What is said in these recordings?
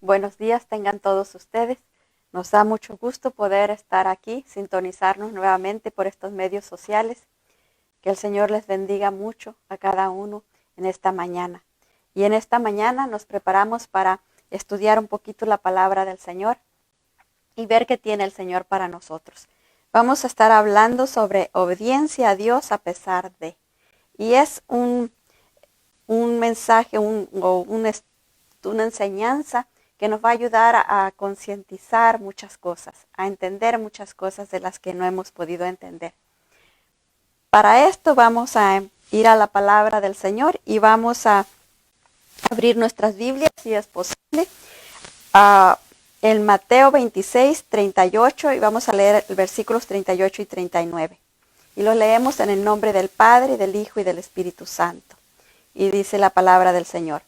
Buenos días tengan todos ustedes. Nos da mucho gusto poder estar aquí, sintonizarnos nuevamente por estos medios sociales. Que el Señor les bendiga mucho a cada uno en esta mañana. Y en esta mañana nos preparamos para estudiar un poquito la palabra del Señor y ver qué tiene el Señor para nosotros. Vamos a estar hablando sobre obediencia a Dios a pesar de. Y es un mensaje, una enseñanza que nos va a ayudar a concientizar muchas cosas, a entender muchas cosas de las que no hemos podido entender. Para esto vamos a ir a la palabra del Señor y vamos a abrir nuestras Biblias, si es posible, en Mateo 26, 38, y vamos a leer los versículos 38 y 39. Y los leemos en el nombre del Padre, del Hijo y del Espíritu Santo. Y dice la palabra del Señor.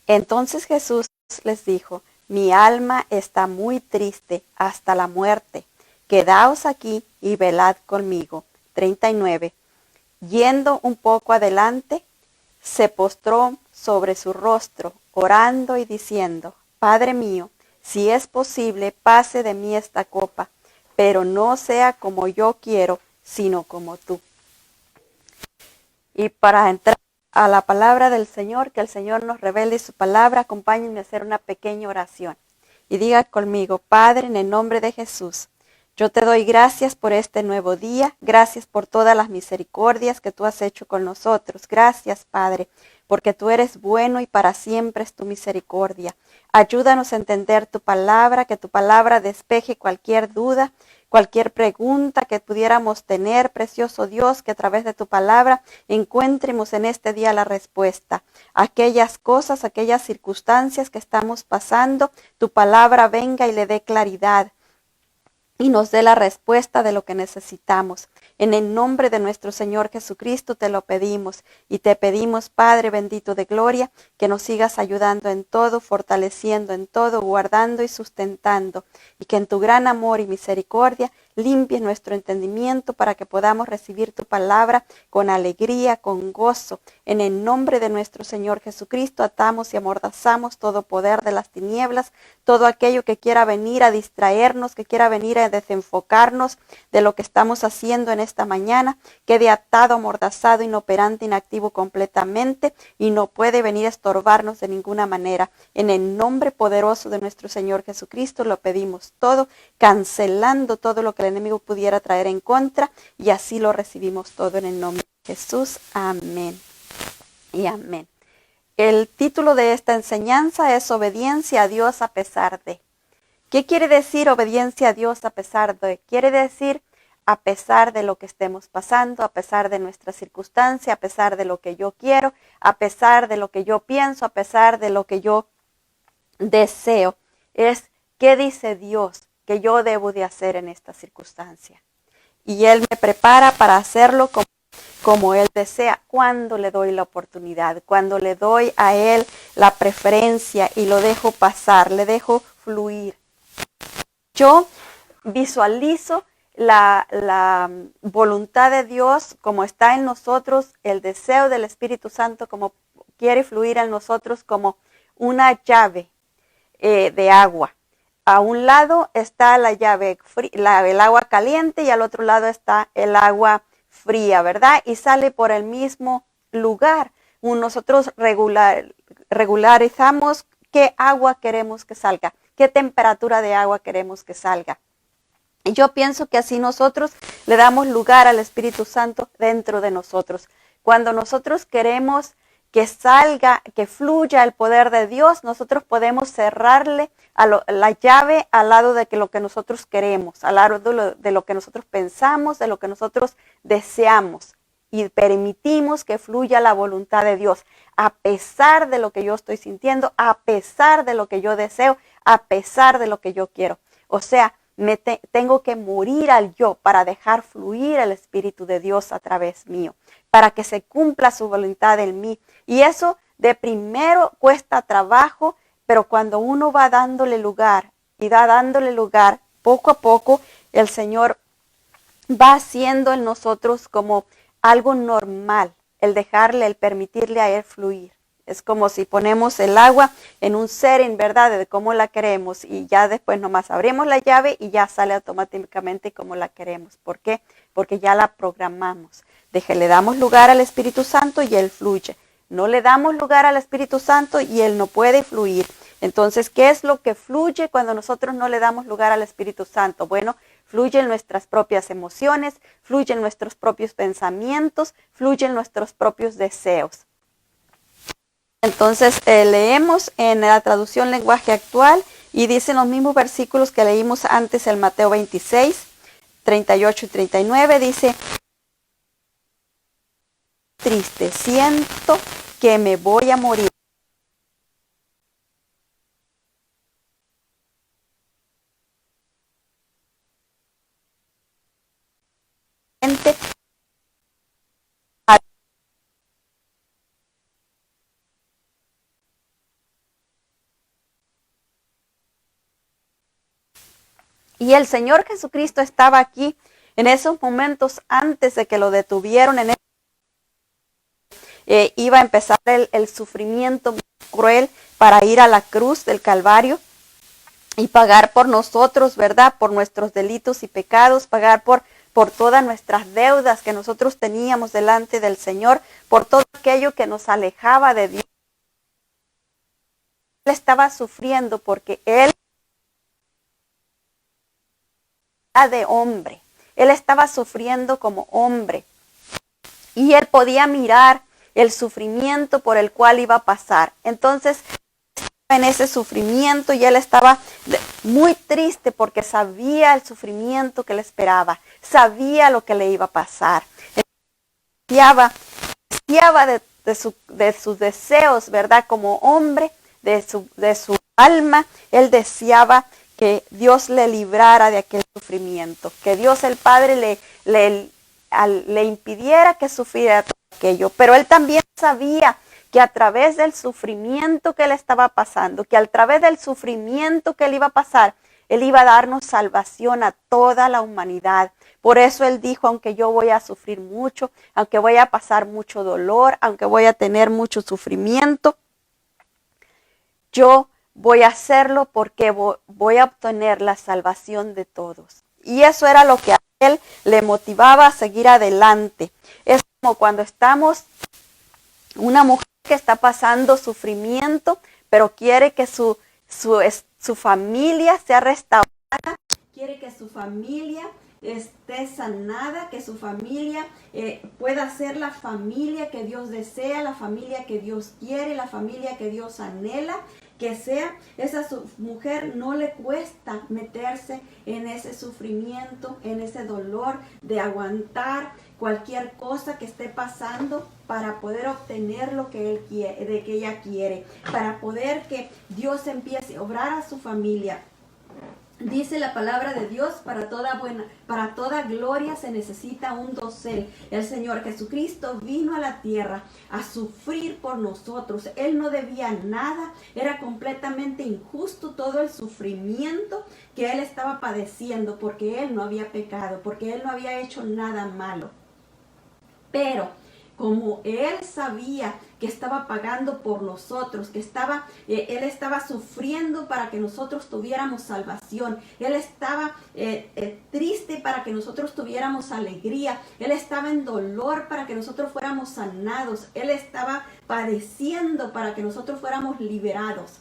Entonces Jesús les dijo: mi alma está muy triste hasta la muerte. Quedaos aquí y velad conmigo. 39. Yendo un poco adelante, se postró sobre su rostro, orando y diciendo: Padre mío, si es posible, pase de mí esta copa, pero no sea como yo quiero, sino como tú. Y para entrar a la palabra del Señor, que el Señor nos revele su palabra, acompáñenme a hacer una pequeña oración. Y diga conmigo: Padre, en el nombre de Jesús, yo te doy gracias por este nuevo día, gracias por todas las misericordias que tú has hecho con nosotros. Gracias, Padre, porque tú eres bueno y para siempre es tu misericordia. Ayúdanos a entender tu palabra, que tu palabra despeje cualquier duda, cualquier pregunta que pudiéramos tener, precioso Dios, que a través de tu palabra encuentremos en este día la respuesta. Aquellas cosas, aquellas circunstancias que estamos pasando, tu palabra venga y le dé claridad y nos dé la respuesta de lo que necesitamos. En el nombre de nuestro Señor Jesucristo te lo pedimos y te pedimos, Padre bendito de gloria, que nos sigas ayudando en todo, fortaleciendo en todo, guardando y sustentando, y que en tu gran amor y misericordia limpies nuestro entendimiento para que podamos recibir tu palabra con alegría, con gozo. En el nombre de nuestro Señor Jesucristo atamos y amordazamos todo poder de las tinieblas, todo aquello que quiera venir a distraernos, que quiera venir a desenfocarnos de lo que estamos haciendo en esta mañana, quede atado, amordazado, inoperante, inactivo completamente y no puede venir a estorbarnos de ninguna manera. En el nombre poderoso de nuestro Señor Jesucristo lo pedimos todo, cancelando todo lo que el enemigo pudiera traer en contra, y así lo recibimos todo en el nombre de Jesús. Amén y amén. El título de esta enseñanza es obediencia a Dios a pesar de. ¿Qué quiere decir obediencia a Dios a pesar de? Quiere decir a pesar de lo que estemos pasando, a pesar de nuestra circunstancia, a pesar de lo que yo quiero, a pesar de lo que yo pienso, a pesar de lo que yo deseo. Es qué dice Dios que yo debo de hacer en esta circunstancia. Y Él me prepara para hacerlo como Él desea, cuando le doy la oportunidad, cuando le doy a Él la preferencia y lo dejo pasar, le dejo fluir. Yo visualizo la voluntad de Dios como está en nosotros, el deseo del Espíritu Santo como quiere fluir en nosotros como una llave de agua. A un lado está la llave el agua caliente y al otro lado está el agua fría, ¿verdad? Y sale por el mismo lugar. Nosotros regularizamos qué agua queremos que salga, qué temperatura de agua queremos que salga. Y yo pienso que así nosotros le damos lugar al Espíritu Santo dentro de nosotros. Cuando nosotros queremos que salga, que fluya el poder de Dios, nosotros podemos cerrarle la llave al lado de lo que nosotros queremos, al lado de lo que nosotros pensamos, de lo que nosotros deseamos. Y permitimos que fluya la voluntad de Dios, a pesar de lo que yo estoy sintiendo, a pesar de lo que yo deseo, a pesar de lo que yo quiero. O sea, tengo que morir al yo para dejar fluir el Espíritu de Dios a través mío, para que se cumpla su voluntad en mí. Y eso de primero cuesta trabajo, pero cuando uno va dándole lugar y va dándole lugar, poco a poco el Señor va haciendo en nosotros como algo normal, el dejarle, el permitirle a Él fluir. Es como si ponemos el agua en un setting, ¿verdad? De cómo la queremos y ya después nomás abrimos la llave y ya sale automáticamente como la queremos. ¿Por qué? Porque ya la programamos. Le damos lugar al Espíritu Santo y Él fluye. No le damos lugar al Espíritu Santo y Él no puede fluir. Entonces, ¿qué es lo que fluye cuando nosotros no le damos lugar al Espíritu Santo? Bueno, fluyen nuestras propias emociones, fluyen nuestros propios pensamientos, fluyen nuestros propios deseos. Entonces leemos en la traducción lenguaje actual y dicen los mismos versículos que leímos antes en Mateo 26, 38 y 39, dice, triste, siento que me voy a morir. Y el Señor Jesucristo estaba aquí en esos momentos antes de que lo detuvieron. Iba a empezar el sufrimiento cruel para ir a la cruz del Calvario y pagar por nosotros, ¿verdad? Por nuestros delitos y pecados, pagar por todas nuestras deudas que nosotros teníamos delante del Señor, por todo aquello que nos alejaba de Dios. Él estaba sufriendo porque Él era de hombre. Él estaba sufriendo como hombre. Y Él podía mirar el sufrimiento por el cual iba a pasar. Entonces, en ese sufrimiento y Él estaba muy triste porque sabía el sufrimiento que le esperaba, sabía lo que le iba a pasar. Deseaba de sus deseos, ¿verdad? Como hombre, de su alma, Él deseaba que Dios le librara de aquel sufrimiento, que Dios el Padre le impidiera que sufriera todo aquello. Pero Él también sabía que a través del sufrimiento que Él estaba pasando, que a través del sufrimiento que Él iba a pasar, Él iba a darnos salvación a toda la humanidad. Por eso Él dijo, aunque yo voy a sufrir mucho, aunque voy a pasar mucho dolor, aunque voy a tener mucho sufrimiento, yo voy a hacerlo porque voy a obtener la salvación de todos. Y eso era lo que a Él le motivaba a seguir adelante. Es como cuando estamos, una mujer que está pasando sufrimiento, pero quiere que su familia sea restaurada, quiere que su familia esté sanada, que su familia pueda ser la familia que Dios desea, la familia que Dios quiere, la familia que Dios anhela, que sea. Esa mujer no le cuesta meterse en ese sufrimiento, en ese dolor de aguantar cualquier cosa que esté pasando para poder obtener lo que él quiere, de que ella quiere, para poder que Dios empiece a obrar a su familia. Dice la palabra de Dios, para toda gloria se necesita un dosel. El Señor Jesucristo vino a la tierra a sufrir por nosotros. Él no debía nada, era completamente injusto todo el sufrimiento que Él estaba padeciendo porque Él no había pecado, porque Él no había hecho nada malo. Pero como Él sabía que estaba pagando por nosotros, que Él estaba sufriendo para que nosotros tuviéramos salvación. Él estaba triste para que nosotros tuviéramos alegría. Él estaba en dolor para que nosotros fuéramos sanados. Él estaba padeciendo para que nosotros fuéramos liberados.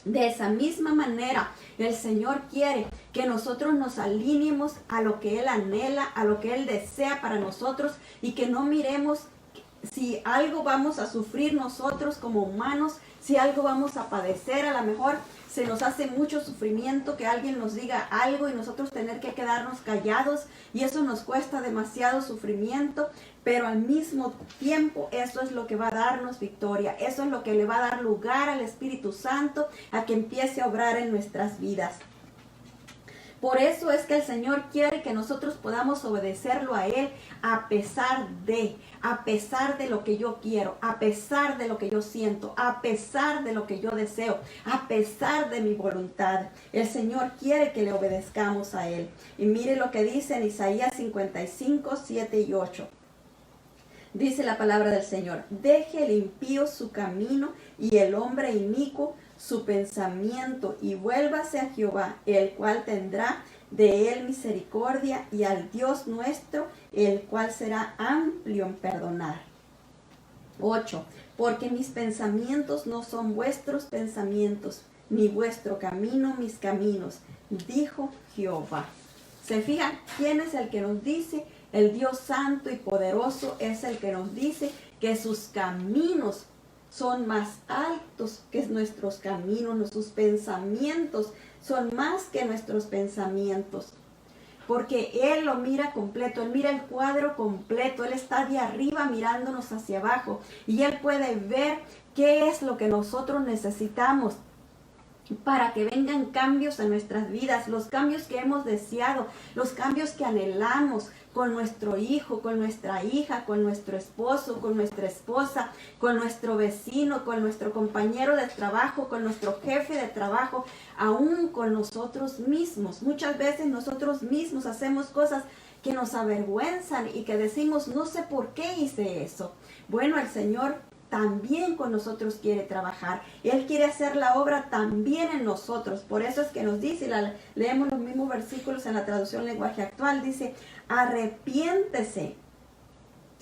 De esa misma manera, el Señor quiere que nosotros nos alineemos a lo que Él anhela, a lo que Él desea para nosotros, y que no miremos si algo vamos a sufrir nosotros como humanos, si algo vamos a padecer. A lo mejor se nos hace mucho sufrimiento que alguien nos diga algo y nosotros tener que quedarnos callados, y eso nos cuesta demasiado sufrimiento, pero al mismo tiempo eso es lo que va a darnos victoria, eso es lo que le va a dar lugar al Espíritu Santo a que empiece a obrar en nuestras vidas. Por eso es que el Señor quiere que nosotros podamos obedecerlo a Él a pesar de lo que yo quiero, a pesar de lo que yo siento, a pesar de lo que yo deseo, a pesar de mi voluntad. El Señor quiere que le obedezcamos a Él. Y mire lo que dice en Isaías 55, 7 y 8. Dice la palabra del Señor: deje el impío su camino y el hombre inicuo su pensamiento, y vuélvase a Jehová, el cual tendrá de él misericordia, y al Dios nuestro, el cual será amplio en perdonar. 8. Porque mis pensamientos no son vuestros pensamientos, ni vuestro camino mis caminos, dijo Jehová. ¿Se fijan? ¿Quién es el que nos dice? El Dios santo y poderoso es el que nos dice que sus caminos son más altos que nuestros caminos, sus pensamientos son más que nuestros pensamientos. Porque Él lo mira completo, Él mira el cuadro completo, Él está de arriba mirándonos hacia abajo y Él puede ver qué es lo que nosotros necesitamos para que vengan cambios a nuestras vidas, los cambios que hemos deseado, los cambios que anhelamos con nuestro hijo, con nuestra hija, con nuestro esposo, con nuestra esposa, con nuestro vecino, con nuestro compañero de trabajo, con nuestro jefe de trabajo, aún con nosotros mismos. Muchas veces nosotros mismos hacemos cosas que nos avergüenzan y que decimos, no sé por qué hice eso. Bueno, el Señor también con nosotros quiere trabajar. Él quiere hacer la obra también en nosotros. Por eso es que nos dice, leemos los mismos versículos en la traducción lenguaje actual, dice, arrepiéntese.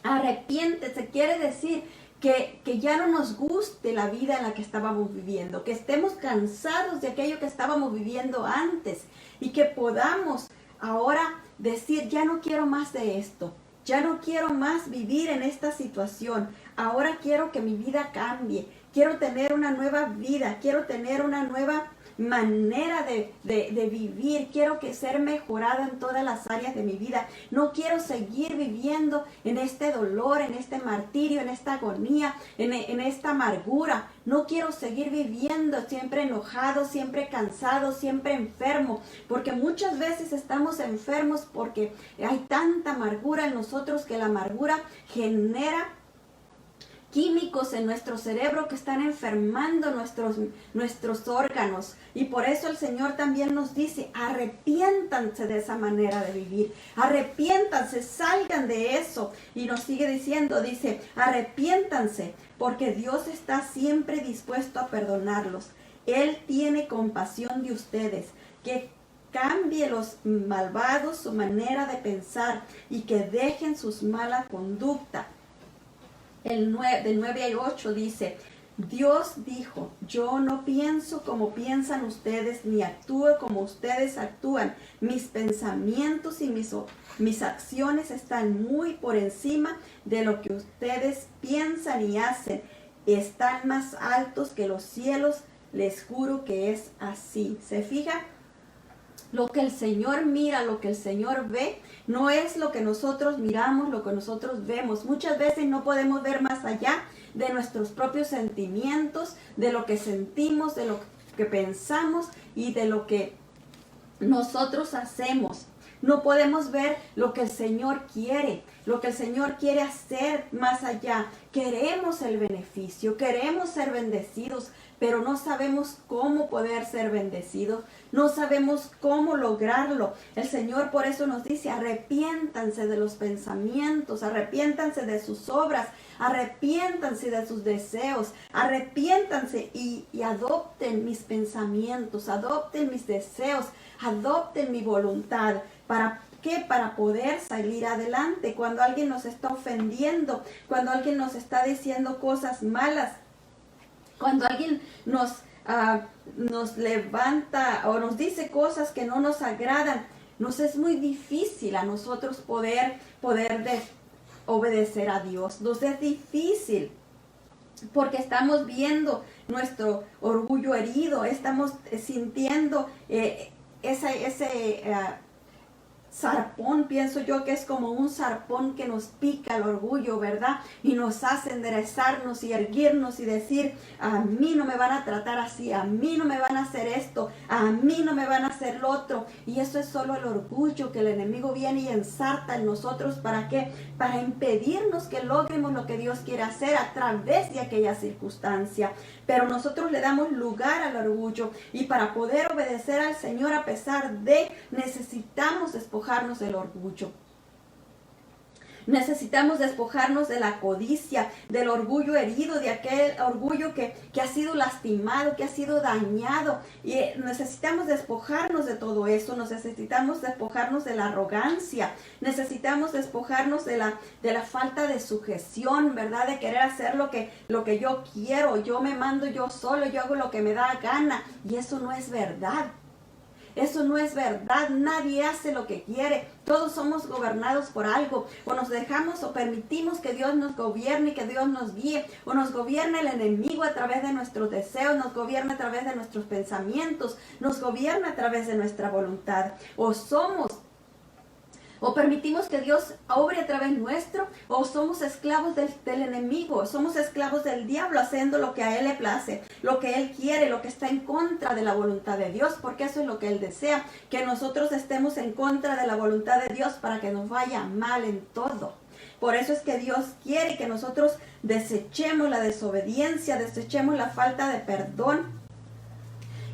Arrepiéntese quiere decir que ya no nos guste la vida en la que estábamos viviendo, que estemos cansados de aquello que estábamos viviendo antes y que podamos ahora decir, ya no quiero más de esto. Ya no quiero más vivir en esta situación. Ahora quiero que mi vida cambie. Quiero tener una nueva vida. Quiero tener una nueva manera de vivir. Quiero ser mejorada en todas las áreas de mi vida. No quiero seguir viviendo en este dolor, en este martirio, en esta agonía, en esta amargura. No quiero seguir viviendo siempre enojado, siempre cansado, siempre enfermo. Porque muchas veces estamos enfermos porque hay tanta amargura en nosotros que la amargura genera químicos en nuestro cerebro que están enfermando nuestros órganos. Y por eso el Señor también nos dice, arrepiéntanse de esa manera de vivir. Arrepiéntanse, salgan de eso. Y nos sigue diciendo, dice, arrepiéntanse, porque Dios está siempre dispuesto a perdonarlos. Él tiene compasión de ustedes. Que cambie los malvados su manera de pensar y que dejen sus malas conductas. Del 9 al 8 dice, Dios dijo, yo no pienso como piensan ustedes, ni actúo como ustedes actúan. Mis pensamientos y mis acciones están muy por encima de lo que ustedes piensan y hacen. Están más altos que los cielos, les juro que es así. ¿Se fija? Lo que el Señor mira, lo que el Señor ve, no es lo que nosotros miramos, lo que nosotros vemos. Muchas veces no podemos ver más allá de nuestros propios sentimientos, de lo que sentimos, de lo que pensamos y de lo que nosotros hacemos. No podemos ver lo que el Señor quiere, lo que el Señor quiere hacer más allá. Queremos el beneficio, queremos ser bendecidos, pero no sabemos cómo poder ser bendecidos, no sabemos cómo lograrlo. El Señor por eso nos dice, arrepiéntanse de los pensamientos, arrepiéntanse de sus obras, arrepiéntanse de sus deseos, arrepiéntanse y adopten mis pensamientos, adopten mis deseos, adopten mi voluntad. ¿Para qué? Para poder salir adelante. Cuando alguien nos está ofendiendo, cuando alguien nos está diciendo cosas malas, cuando alguien nos levanta o nos dice cosas que no nos agradan, nos es muy difícil a nosotros poder obedecer a Dios. Nos es difícil porque estamos viendo nuestro orgullo herido, estamos sintiendo ese zarpón, pienso yo que es como un zarpón que nos pica el orgullo, ¿verdad? Y nos hace enderezarnos y erguirnos y decir, a mí no me van a tratar así, a mí no me van a hacer esto, a mí no me van a hacer lo otro. Y eso es solo el orgullo que el enemigo viene y ensarta en nosotros. ¿Para qué? Para impedirnos que logremos lo que Dios quiere hacer a través de aquella circunstancia. Pero nosotros le damos lugar al orgullo y para poder obedecer al Señor a pesar de, necesitamos despojarnos del orgullo. Necesitamos despojarnos de la codicia, del orgullo herido, de aquel orgullo que ha sido lastimado, que ha sido dañado. Y necesitamos despojarnos de todo eso. Necesitamos despojarnos de la arrogancia. Necesitamos despojarnos de la falta de sujeción, ¿verdad? De querer hacer lo que yo quiero. Yo me mando yo solo, yo hago lo que me da gana. Y eso no es verdad. Eso no es verdad, nadie hace lo que quiere, todos somos gobernados por algo, o nos dejamos o permitimos que Dios nos gobierne y que Dios nos guíe, o nos gobierna el enemigo a través de nuestros deseos, nos gobierna a través de nuestros pensamientos, nos gobierna a través de nuestra voluntad, o permitimos que Dios obre a través nuestro, o somos esclavos del enemigo, somos esclavos del diablo haciendo lo que a él le place, lo que él quiere, lo que está en contra de la voluntad de Dios, porque eso es lo que él desea, que nosotros estemos en contra de la voluntad de Dios para que nos vaya mal en todo. Por eso es que Dios quiere que nosotros desechemos la desobediencia, desechemos la falta de perdón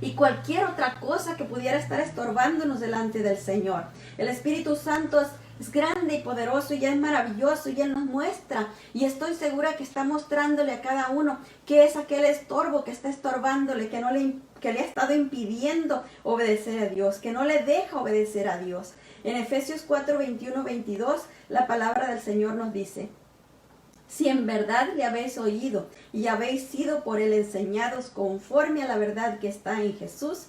y cualquier otra cosa que pudiera estar estorbándonos delante del Señor. El Espíritu Santo es grande y poderoso y es maravilloso y Él nos muestra. Y estoy segura que está mostrándole a cada uno qué es aquel estorbo que está estorbándole, que le ha estado impidiendo obedecer a Dios, que no le deja obedecer a Dios. En Efesios 4, 21, 22, la palabra del Señor nos dice: si en verdad le habéis oído y habéis sido por él enseñados conforme a la verdad que está en Jesús,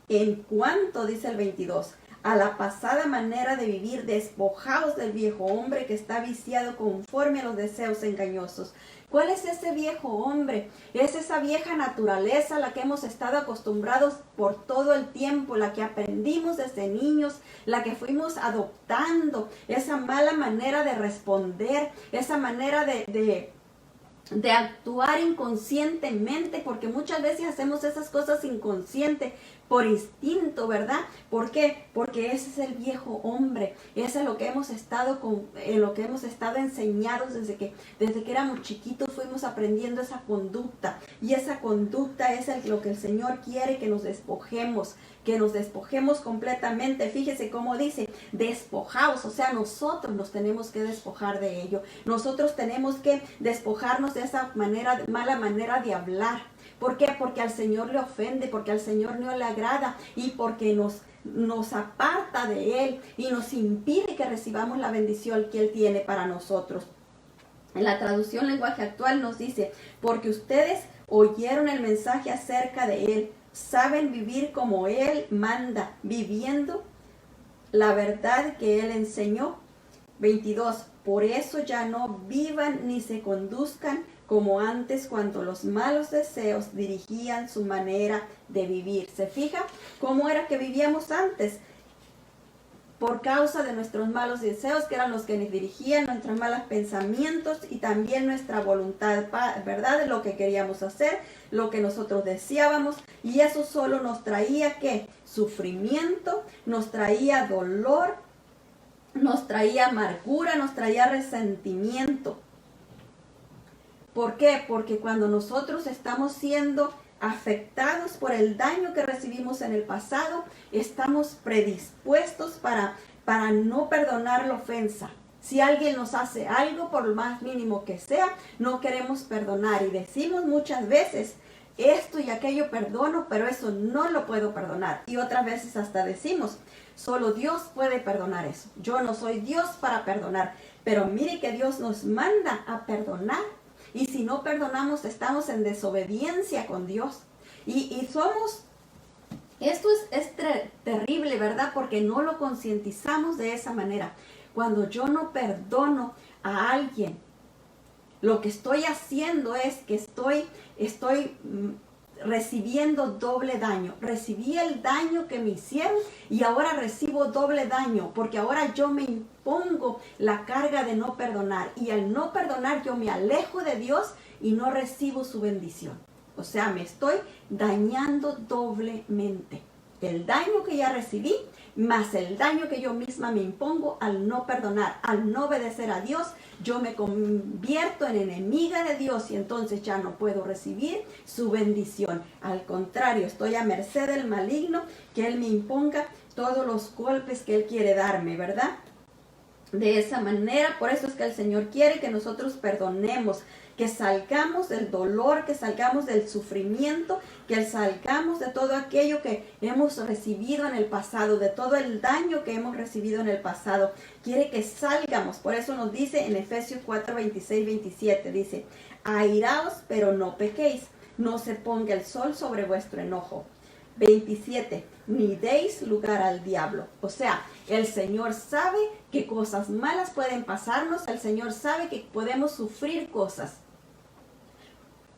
en cuanto, dice el 22, a la pasada manera de vivir, despojaos del viejo hombre que está viciado conforme a los deseos engañosos. ¿Cuál es ese viejo hombre? Es esa vieja naturaleza a la que hemos estado acostumbrados por todo el tiempo, la que aprendimos desde niños, la que fuimos adoptando, esa mala manera de responder, esa manera de actuar inconscientemente, porque muchas veces hacemos esas cosas inconscientes por instinto, ¿verdad? ¿Por qué? Porque ese es el viejo hombre, eso es lo que hemos estado enseñados desde que éramos chiquitos, fuimos aprendiendo esa conducta, y esa conducta es lo que el Señor quiere que nos despojemos completamente. Fíjese cómo dice, despojaos, o sea, nosotros nos tenemos que despojar de ello, nosotros tenemos que despojarnos de esa mala manera de hablar. ¿Por qué? Porque al Señor le ofende, porque al Señor no le agrada y porque nos aparta de Él y nos impide que recibamos la bendición que Él tiene para nosotros. En la traducción lenguaje actual nos dice, porque ustedes oyeron el mensaje acerca de Él, saben vivir como Él manda, viviendo la verdad que Él enseñó. 22. Por eso ya no vivan ni se conduzcan como antes, cuando los malos deseos dirigían su manera de vivir. ¿Se fija cómo era que vivíamos antes? Por causa de nuestros malos deseos, que eran los que nos dirigían, nuestros malos pensamientos y también nuestra voluntad, ¿verdad? De lo que queríamos hacer, lo que nosotros deseábamos, y eso solo nos traía, ¿qué? Sufrimiento, nos traía dolor, nos traía amargura, nos traía resentimiento. ¿Por qué? Porque cuando nosotros estamos siendo afectados por el daño que recibimos en el pasado, estamos predispuestos para no perdonar la ofensa. Si alguien nos hace algo, por lo más mínimo que sea, no queremos perdonar y decimos muchas veces, esto y aquello perdono, pero eso no lo puedo perdonar. Y otras veces hasta decimos, solo Dios puede perdonar eso. Yo no soy Dios para perdonar, pero mire que Dios nos manda a perdonar. Y si no perdonamos, estamos en desobediencia con Dios. Y esto es terrible, ¿verdad? Porque no lo concientizamos de esa manera. Cuando yo no perdono a alguien, lo que estoy haciendo es que estoy recibiendo doble daño. Recibí el daño que me hicieron y ahora recibo doble daño, porque ahora yo me impongo la carga de no perdonar, y al no perdonar yo me alejo de Dios y no recibo su bendición. O sea, me estoy dañando doblemente. El daño que ya recibí, más el daño que yo misma me impongo al no perdonar, al no obedecer a Dios, yo me convierto en enemiga de Dios y entonces ya no puedo recibir su bendición. Al contrario, estoy a merced del maligno, que Él me imponga todos los golpes que Él quiere darme, ¿verdad? de esa manera. Por eso es que el Señor quiere que nosotros perdonemos, que salgamos del dolor, que salgamos del sufrimiento, que salgamos de todo aquello que hemos recibido en el pasado, de todo el daño que hemos recibido en el pasado. Quiere que salgamos. Por eso nos dice en Efesios 4, 26, 27, dice: airaos, pero no pequéis, no se ponga el sol sobre vuestro enojo. 27, ni deis lugar al diablo. O sea, el Señor sabe que cosas malas pueden pasarnos, el Señor sabe que podemos sufrir cosas,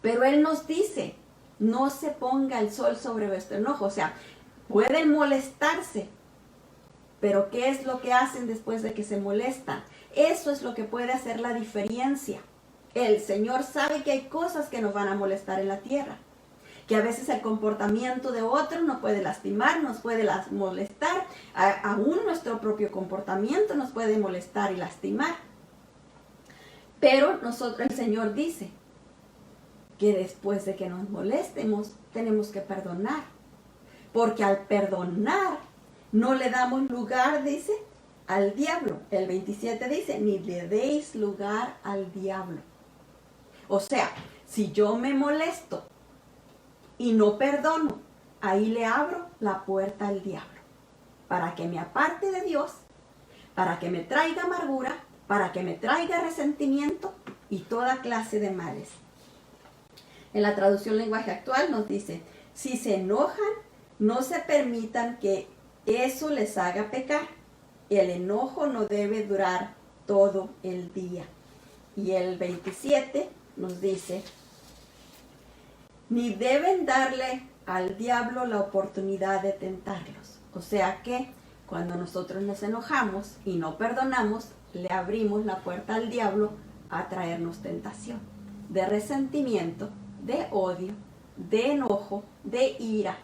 pero Él nos dice: no se ponga el sol sobre vuestro enojo. O sea, pueden molestarse, pero ¿qué es lo que hacen después de que se molestan? Eso es lo que puede hacer la diferencia. El Señor sabe que hay cosas que nos van a molestar en la tierra, que a veces el comportamiento de otro nos puede lastimar, nos puede molestar, aún nuestro propio comportamiento nos puede molestar y lastimar. Pero el Señor dice que después de que nos molestemos, tenemos que perdonar, porque al perdonar no le damos lugar, dice, al diablo. El 27 dice: ni le deis lugar al diablo. O sea, si yo me molesto y no perdono, ahí le abro la puerta al diablo, para que me aparte de Dios, para que me traiga amargura, para que me traiga resentimiento y toda clase de males. En la traducción lenguaje actual nos dice: si se enojan, no se permitan que eso les haga pecar. El enojo no debe durar todo el día. Y el 27 nos dice: ni deben darle al diablo la oportunidad de tentarlos. O sea que cuando nosotros nos enojamos y no perdonamos, le abrimos la puerta al diablo a traernos tentación de resentimiento, de odio, de enojo, de ira,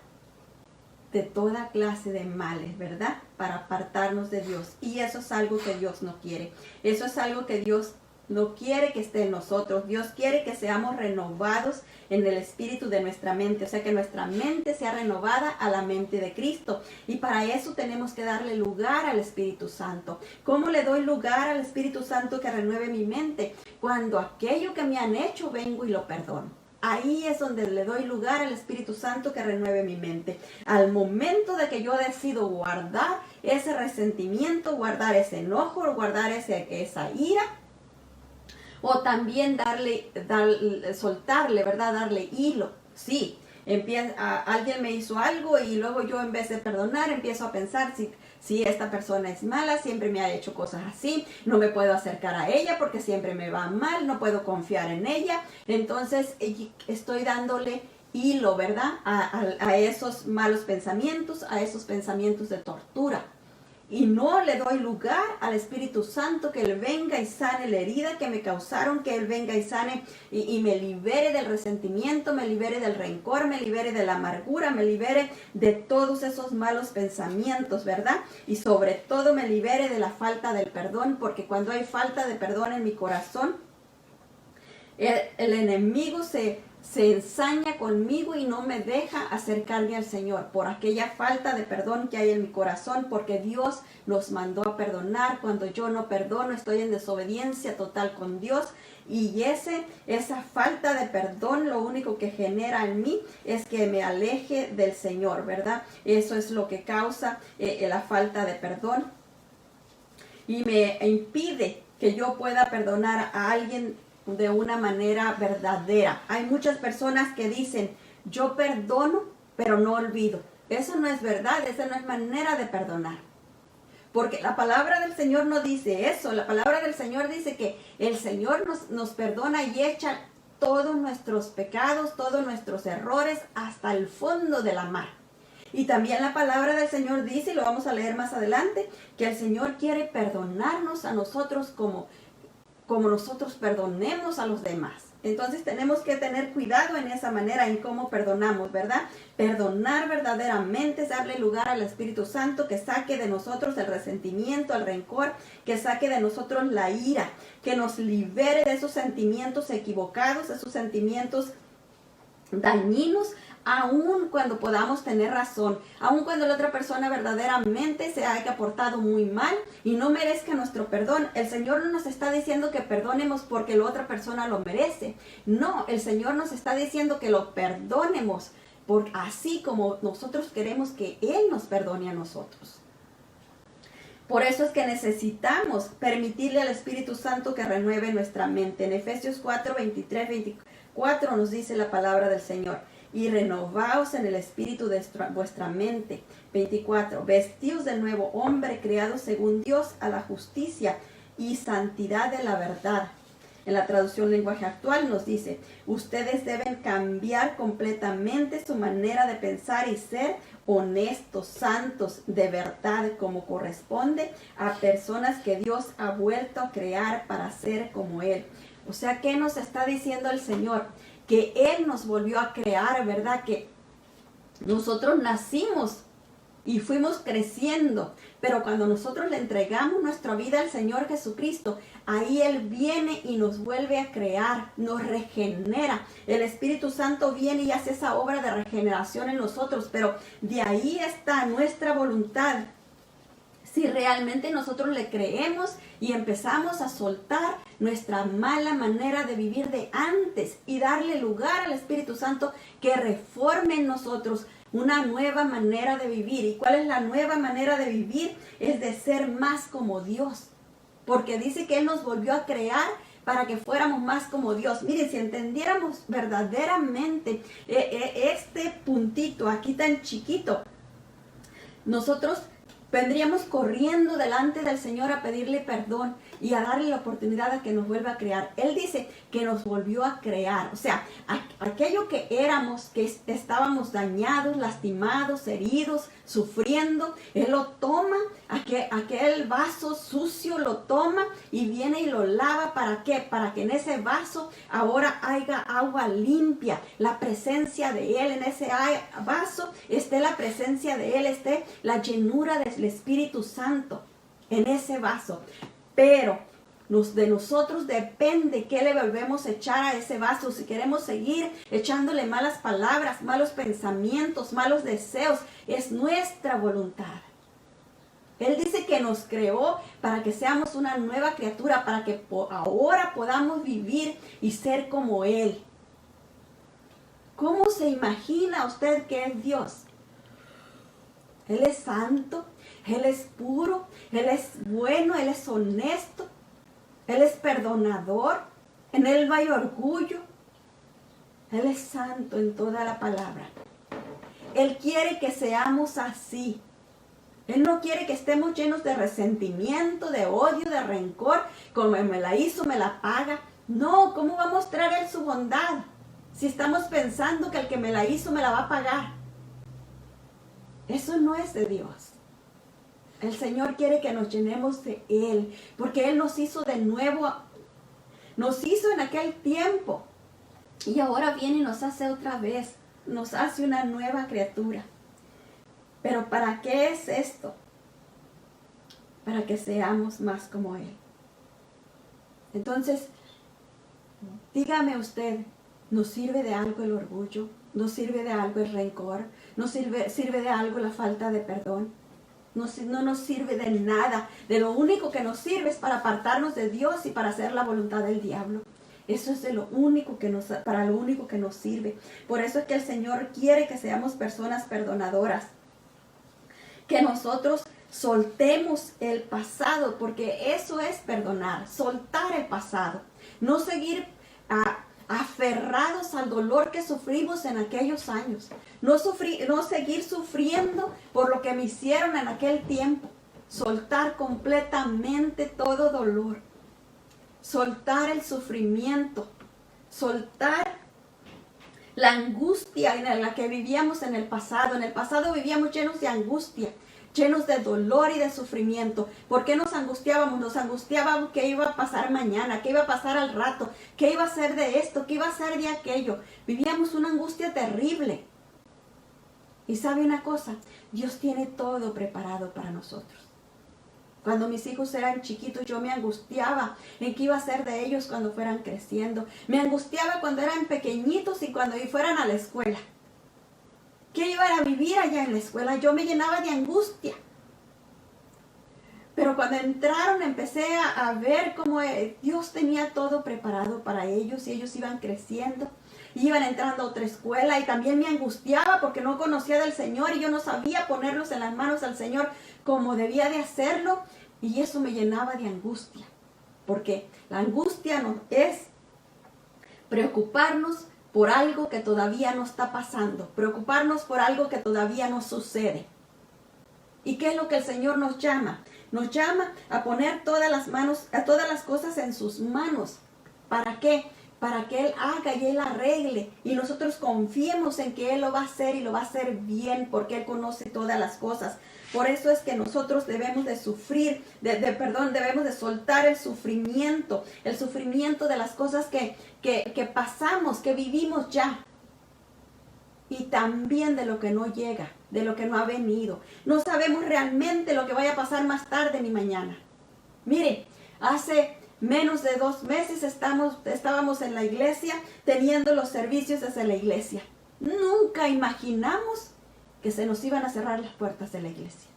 de toda clase de males, ¿verdad? Para apartarnos de Dios. Y eso es algo que Dios no quiere. Eso es algo que Dios no quiere que esté en nosotros. Dios quiere que seamos renovados en el espíritu de nuestra mente. O sea, que nuestra mente sea renovada a la mente de Cristo. Y para eso tenemos que darle lugar al Espíritu Santo. ¿Cómo le doy lugar al Espíritu Santo que renueve mi mente? Cuando aquello que me han hecho vengo y lo perdono. Ahí es donde le doy lugar al Espíritu Santo que renueve mi mente. Al momento de que yo decido guardar ese resentimiento, guardar ese enojo, guardar esa ira, o también soltarle, ¿verdad? Darle hilo. Sí, alguien me hizo algo y luego yo, en vez de perdonar, empiezo a pensar: si esta persona es mala, siempre me ha hecho cosas así, no me puedo acercar a ella porque siempre me va mal, no puedo confiar en ella. Entonces estoy dándole hilo, ¿verdad? A esos malos pensamientos, a esos pensamientos de tortura. Y no le doy lugar al Espíritu Santo que Él venga y sane la herida que me causaron, que Él venga y sane y me libere del resentimiento, me libere del rencor, me libere de la amargura, me libere de todos esos malos pensamientos, ¿verdad? Y sobre todo me libere de la falta del perdón, porque cuando hay falta de perdón en mi corazón, el enemigo se ensaña conmigo y no me deja acercarme al Señor por aquella falta de perdón que hay en mi corazón, porque Dios nos mandó a perdonar. Cuando yo no perdono, estoy en desobediencia total con Dios, y esa falta de perdón lo único que genera en mí es que me aleje del Señor, ¿verdad? Eso es lo que causa la falta de perdón, y me impide que yo pueda perdonar a alguien de una manera verdadera. Hay muchas personas que dicen: yo perdono, pero no olvido. Eso no es verdad, esa no es manera de perdonar. Porque la palabra del Señor no dice eso. La palabra del Señor dice que el Señor nos perdona y echa todos nuestros pecados, todos nuestros errores hasta el fondo de la mar. Y también la palabra del Señor dice, y lo vamos a leer más adelante, que el Señor quiere perdonarnos a nosotros como nosotros perdonemos a los demás. Entonces tenemos que tener cuidado en esa manera, en cómo perdonamos, ¿verdad? Perdonar verdaderamente es darle lugar al Espíritu Santo que saque de nosotros el resentimiento, el rencor, que saque de nosotros la ira, que nos libere de esos sentimientos equivocados, esos sentimientos dañinos aun cuando podamos tener razón, aun cuando la otra persona verdaderamente se haya portado muy mal y no merezca nuestro perdón. El Señor no nos está diciendo que perdonemos porque la otra persona lo merece. No, el Señor nos está diciendo que lo perdonemos así como nosotros queremos que Él nos perdone a nosotros. Por eso es que necesitamos permitirle al Espíritu Santo que renueve nuestra mente. En Efesios 4, 23, 24 nos dice la palabra del Señor: y renovaos en el espíritu de vuestra mente. 24, vestíos del nuevo hombre creado según Dios a la justicia y santidad de la verdad. En la traducción lenguaje actual nos dice: ustedes deben cambiar completamente su manera de pensar y ser honestos, santos, de verdad, como corresponde a personas que Dios ha vuelto a crear para ser como Él. O sea, ¿qué nos está diciendo el Señor? Que Él nos volvió a crear, ¿verdad? Que nosotros nacimos y fuimos creciendo, pero cuando nosotros le entregamos nuestra vida al Señor Jesucristo, ahí Él viene y nos vuelve a crear, nos regenera. El Espíritu Santo viene y hace esa obra de regeneración en nosotros, pero de ahí está nuestra voluntad. Si realmente nosotros le creemos y empezamos a soltar nuestra mala manera de vivir de antes y darle lugar al Espíritu Santo que reforme en nosotros una nueva manera de vivir. ¿Y cuál es la nueva manera de vivir? Es de ser más como Dios. Porque dice que Él nos volvió a crear para que fuéramos más como Dios. Miren, si entendiéramos verdaderamente este puntito aquí tan chiquito, nosotros vendríamos corriendo delante del Señor a pedirle perdón y a darle la oportunidad de que nos vuelva a crear. Él dice que nos volvió a crear. O sea, aquello que éramos, que estábamos dañados, lastimados, heridos, sufriendo, Él lo toma, aquel vaso sucio lo toma y viene y lo lava. ¿Para qué? Para que en ese vaso ahora haya agua limpia. La presencia de Él en ese vaso, esté la presencia de Él, esté la llenura del Espíritu Santo en ese vaso. Pero de nosotros depende qué le volvemos a echar a ese vaso. Si queremos seguir echándole malas palabras, malos pensamientos, malos deseos, es nuestra voluntad. Él dice que nos creó para que seamos una nueva criatura, para que ahora podamos vivir y ser como Él. ¿Cómo se imagina usted que es Dios? Él es santo, Él es puro, Él es bueno, Él es honesto, Él es perdonador, en Él no hay orgullo. Él es santo en toda la palabra. Él quiere que seamos así. Él no quiere que estemos llenos de resentimiento, de odio, de rencor, como me la hizo, me la paga. No, ¿cómo va a mostrar Él su bondad si estamos pensando que el que me la hizo me la va a pagar? Eso no es de Dios. El Señor quiere que nos llenemos de Él, porque Él nos hizo de nuevo, nos hizo en aquel tiempo, y ahora viene y nos hace otra vez, nos hace una nueva criatura. Pero ¿para qué es esto? Para que seamos más como Él. Entonces, dígame usted, ¿nos sirve de algo el orgullo? ¿Nos sirve de algo el rencor? ¿Nos sirve de algo la falta de perdón? No nos sirve de nada. De lo único que nos sirve es para apartarnos de Dios y para hacer la voluntad del diablo. Eso es de lo único para lo único que nos sirve. Por eso es que el Señor quiere que seamos personas perdonadoras. Que nosotros soltemos el pasado, porque eso es perdonar, soltar el pasado. No seguir aferrados al dolor que sufrimos en aquellos años. No seguir sufriendo por lo que me hicieron en aquel tiempo. Soltar completamente todo dolor. Soltar el sufrimiento. Soltar la angustia en la que vivíamos en el pasado. En el pasado vivíamos llenos de angustia, llenos de dolor y de sufrimiento. ¿Por qué nos angustiábamos? Nos angustiábamos qué iba a pasar mañana, qué iba a pasar al rato, qué iba a ser de esto, qué iba a ser de aquello. Vivíamos una angustia terrible. Y ¿sabe una cosa? Dios tiene todo preparado para nosotros. Cuando mis hijos eran chiquitos, yo me angustiaba en qué iba a ser de ellos cuando fueran creciendo. Me angustiaba cuando eran pequeñitos y cuando fueran a la escuela. ¿Qué iba a vivir allá en la escuela? Yo me llenaba de angustia. Pero cuando entraron empecé a ver cómo Dios tenía todo preparado para ellos y ellos iban creciendo. Iban entrando a otra escuela y también me angustiaba porque no conocía del Señor y yo no sabía ponerlos en las manos al Señor como debía de hacerlo. Y eso me llenaba de angustia. Porque la angustia no es preocuparnos por algo que todavía no está pasando, preocuparnos por algo que todavía no sucede. ¿Y qué es lo que el Señor nos llama? Nos llama a poner todas las cosas en sus manos. ¿Para qué? Para que Él haga y Él arregle. Y nosotros confiemos en que Él lo va a hacer y lo va a hacer bien porque Él conoce todas las cosas. Por eso es que nosotros debemos de sufrir, debemos de soltar el sufrimiento de las cosas que pasamos, que vivimos ya. Y también de lo que no llega, de lo que no ha venido. No sabemos realmente lo que vaya a pasar más tarde ni mañana. Miren, hace menos de 2 meses estábamos en la iglesia teniendo los servicios desde la iglesia. Nunca imaginamos que se nos iban a cerrar las puertas de la iglesia.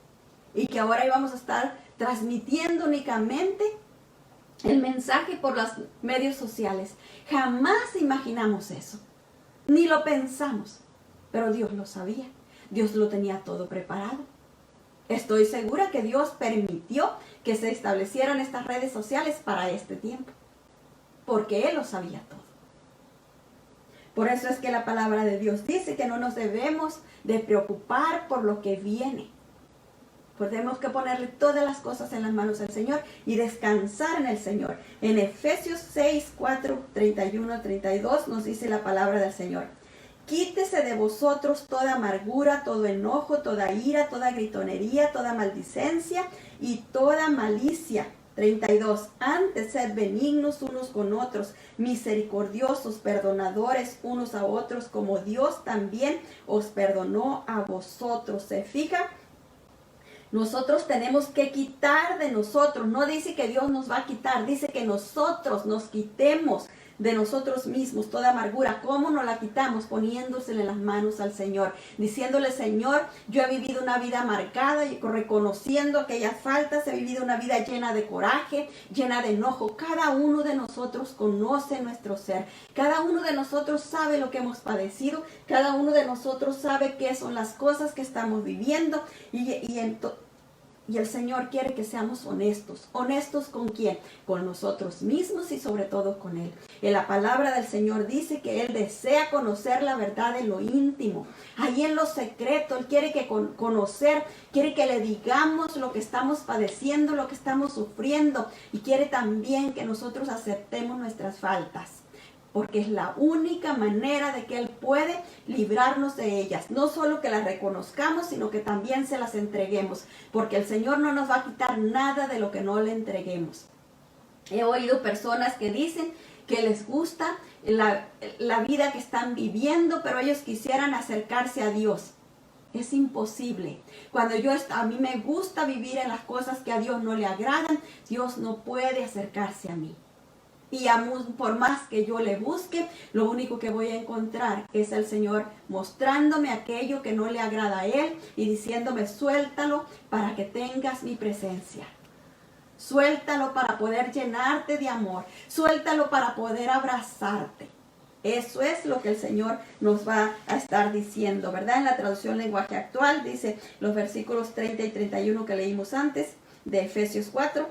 Y que ahora íbamos a estar transmitiendo únicamente el mensaje por los medios sociales. Jamás imaginamos eso. Ni lo pensamos. Pero Dios lo sabía. Dios lo tenía todo preparado. Estoy segura que Dios permitió que se establecieran estas redes sociales para este tiempo. Porque Él lo sabía todo. Por eso es que la palabra de Dios dice que no nos debemos de preocupar por lo que viene. Pues tenemos que ponerle todas las cosas en las manos del Señor y descansar en el Señor. En Efesios 6, 4, 31, 32 nos dice la palabra del Señor. Quítese de vosotros toda amargura, todo enojo, toda ira, toda gritonería, toda maldicencia y toda malicia. 32. Antes sed benignos unos con otros, misericordiosos, perdonadores unos a otros, como Dios también os perdonó a vosotros. ¿Se fija? Nosotros tenemos que quitar de nosotros. No dice que Dios nos va a quitar, dice que nosotros nos quitemos de nosotros mismos toda amargura. ¿Cómo nos la quitamos? Poniéndosele en las manos al Señor, diciéndole: Señor, yo he vivido una vida marcada y reconociendo aquellas faltas, he vivido una vida llena de coraje, llena de enojo. Cada uno de nosotros conoce nuestro ser, cada uno de nosotros sabe lo que hemos padecido, cada uno de nosotros sabe qué son las cosas que estamos viviendo y el Señor quiere que seamos honestos. ¿Honestos con quién? Con nosotros mismos y sobre todo con Él. En la palabra del Señor dice que Él desea conocer la verdad en lo íntimo. Ahí en lo secreto, Él quiere quiere que le digamos lo que estamos padeciendo, lo que estamos sufriendo. Y quiere también que nosotros aceptemos nuestras faltas. Porque es la única manera de que Él puede librarnos de ellas. No solo que las reconozcamos, sino que también se las entreguemos. Porque el Señor no nos va a quitar nada de lo que no le entreguemos. He oído personas que dicen que les gusta la vida que están viviendo, pero ellos quisieran acercarse a Dios. Es imposible. Cuando a mí me gusta vivir en las cosas que a Dios no le agradan, Dios no puede acercarse a mí. Y por más que yo le busque, lo único que voy a encontrar es el Señor mostrándome aquello que no le agrada a Él y diciéndome: suéltalo para que tengas mi presencia. Suéltalo para poder llenarte de amor. Suéltalo para poder abrazarte. Eso es lo que el Señor nos va a estar diciendo, ¿verdad? En la traducción lenguaje actual dice los versículos 30 y 31 que leímos antes de Efesios 4.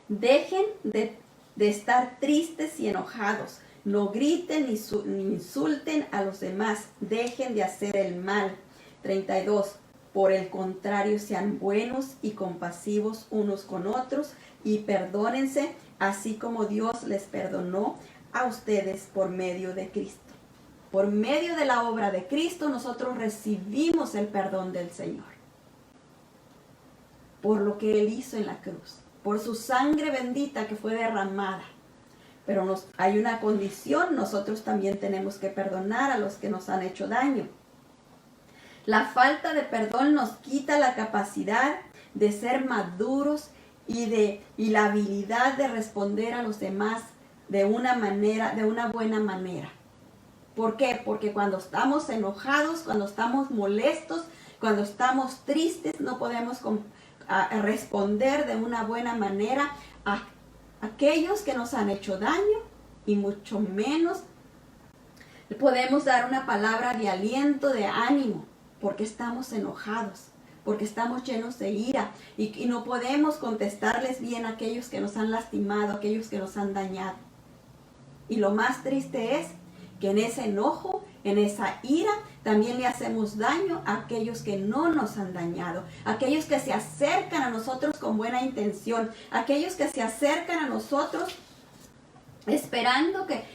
Dejen de estar tristes y enojados. No griten ni insulten a los demás. Dejen de hacer el mal. 32. Por el contrario, sean buenos y compasivos unos con otros y perdónense, así como Dios les perdonó a ustedes por medio de Cristo. Por medio de la obra de Cristo nosotros recibimos el perdón del Señor. Por lo que Él hizo en la cruz. Por su sangre bendita que fue derramada. Pero hay una condición: nosotros también tenemos que perdonar a los que nos han hecho daño. La falta de perdón nos quita la capacidad de ser maduros y la habilidad de responder a los demás de una buena manera. ¿Por qué? Porque cuando estamos enojados, cuando estamos molestos, cuando estamos tristes, no podemos responder de una buena manera a aquellos que nos han hecho daño, y mucho menos podemos dar una palabra de aliento, de ánimo, porque estamos enojados, porque estamos llenos de ira y no podemos contestarles bien a aquellos que nos han lastimado, a aquellos que nos han dañado. Y lo más triste es que en ese enojo, en esa ira, también le hacemos daño a aquellos que no nos han dañado, aquellos que se acercan a nosotros con buena intención, aquellos que se acercan a nosotros esperando que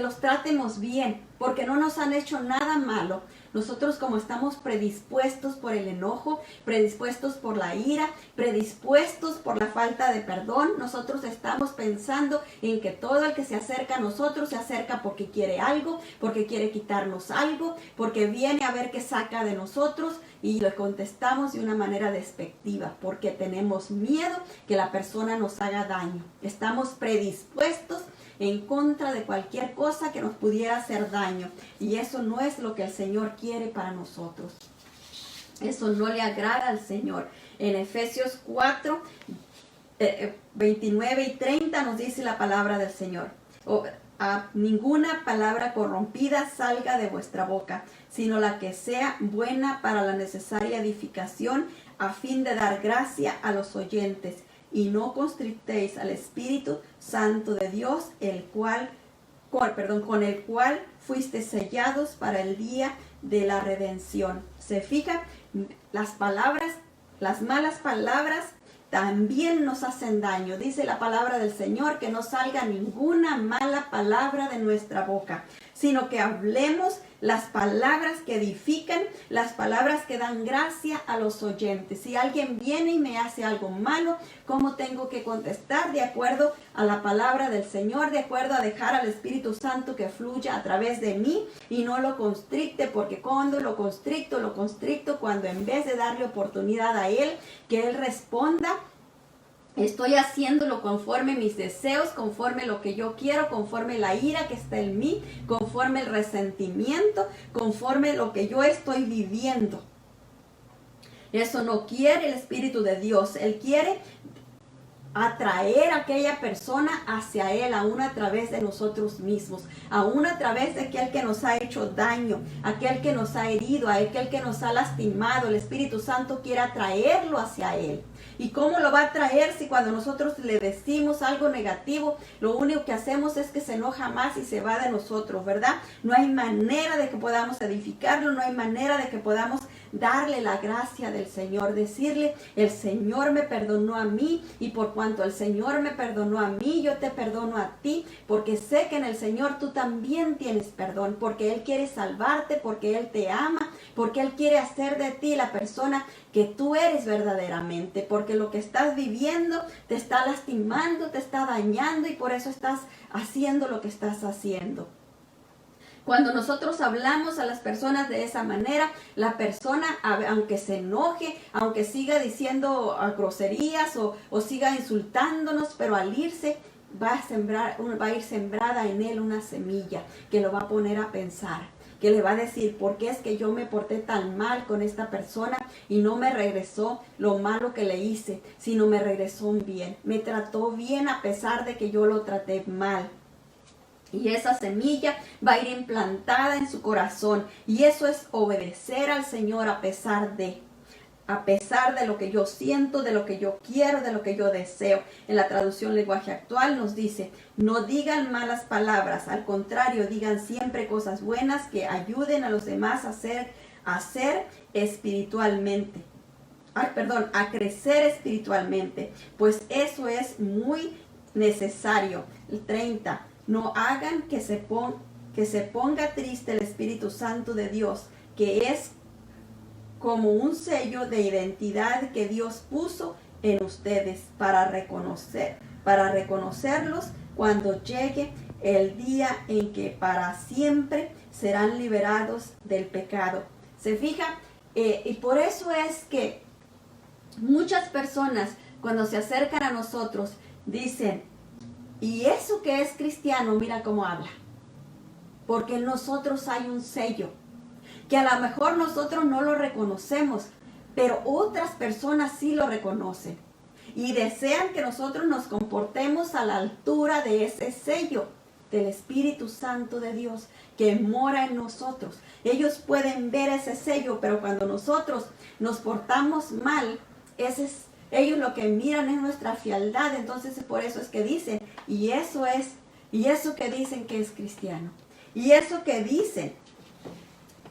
los tratemos bien, porque no nos han hecho nada malo. Nosotros, como estamos predispuestos por el enojo, predispuestos por la ira, predispuestos por la falta de perdón, nosotros estamos pensando en que todo el que se acerca a nosotros se acerca porque quiere algo, porque quiere quitarnos algo, porque viene a ver qué saca de nosotros, y le contestamos de una manera despectiva, porque tenemos miedo que la persona nos haga daño. Estamos predispuestos en contra de cualquier cosa que nos pudiera hacer daño, y eso no es lo que el Señor quiere para nosotros. Eso no le agrada al Señor. En Efesios 4, 29 y 30 nos dice la palabra del Señor: ninguna palabra corrompida salga de vuestra boca, sino la que sea buena para la necesaria edificación, a fin de dar gracia a los oyentes. Y no constrictéis al Espíritu Santo de Dios, con el cual fuisteis sellados para el día de la redención. ¿Se fija? Las malas palabras también nos hacen daño. Dice la palabra del Señor que no salga ninguna mala palabra de nuestra boca, sino que hablemos las palabras que edifican, las palabras que dan gracia a los oyentes. Si alguien viene y me hace algo malo, ¿cómo tengo que contestar? De acuerdo a la palabra del Señor, de acuerdo a dejar al Espíritu Santo que fluya a través de mí y no lo constricte, porque cuando lo constricto cuando en vez de darle oportunidad a Él, que Él responda, estoy haciéndolo conforme mis deseos, conforme lo que yo quiero, conforme la ira que está en mí, conforme el resentimiento, conforme lo que yo estoy viviendo. Eso no quiere el Espíritu de Dios. Él quiere atraer a aquella persona hacia Él, aún a través de nosotros mismos, aún a través de aquel que nos ha hecho daño, aquel que nos ha herido, aquel que nos ha lastimado. El Espíritu Santo quiere atraerlo hacia Él. ¿Y cómo lo va a traer si cuando nosotros le decimos algo negativo, lo único que hacemos es que se enoja más y se va de nosotros, ¿verdad? No hay manera de que podamos edificarlo, no hay manera de que podamos darle la gracia del Señor, decirle: el Señor me perdonó a mí, y por cuanto el Señor me perdonó a mí, yo te perdono a ti, porque sé que en el Señor tú también tienes perdón, porque Él quiere salvarte, porque Él te ama, porque Él quiere hacer de ti la persona que tú eres verdaderamente, porque lo que estás viviendo te está lastimando, te está dañando, y por eso estás haciendo lo que estás haciendo. Cuando nosotros hablamos a las personas de esa manera, la persona, aunque se enoje, aunque siga diciendo groserías o siga insultándonos, pero al irse va a ir sembrada en él una semilla que lo va a poner a pensar, que le va a decir: ¿por qué es que yo me porté tan mal con esta persona y no me regresó lo malo que le hice, sino me regresó un bien? Me trató bien a pesar de que yo lo traté mal. Y esa semilla va a ir implantada en su corazón. Y eso es obedecer al Señor a pesar de lo que yo siento, de lo que yo quiero, de lo que yo deseo. En la traducción lenguaje actual nos dice: no digan malas palabras, al contrario, digan siempre cosas buenas que ayuden a los demás a hacer espiritualmente. A crecer espiritualmente, pues eso es muy necesario. El 30. No hagan que se ponga triste el Espíritu Santo de Dios, que es como un sello de identidad que Dios puso en ustedes para reconocerlos cuando llegue el día en que para siempre serán liberados del pecado. ¿Se fija? Y por eso es que muchas personas, cuando se acercan a nosotros, dicen: ¿y eso que es cristiano? Mira cómo habla. porque en nosotros hay un sello, que a lo mejor nosotros no lo reconocemos, pero otras personas sí lo reconocen y desean que nosotros nos comportemos a la altura de ese sello del Espíritu Santo de Dios que mora en nosotros. Ellos pueden ver ese sello, pero cuando nosotros nos portamos mal, ellos lo que miran es nuestra fealdad. Entonces por eso es que dicen, y eso que dicen que es cristiano, y eso que dicen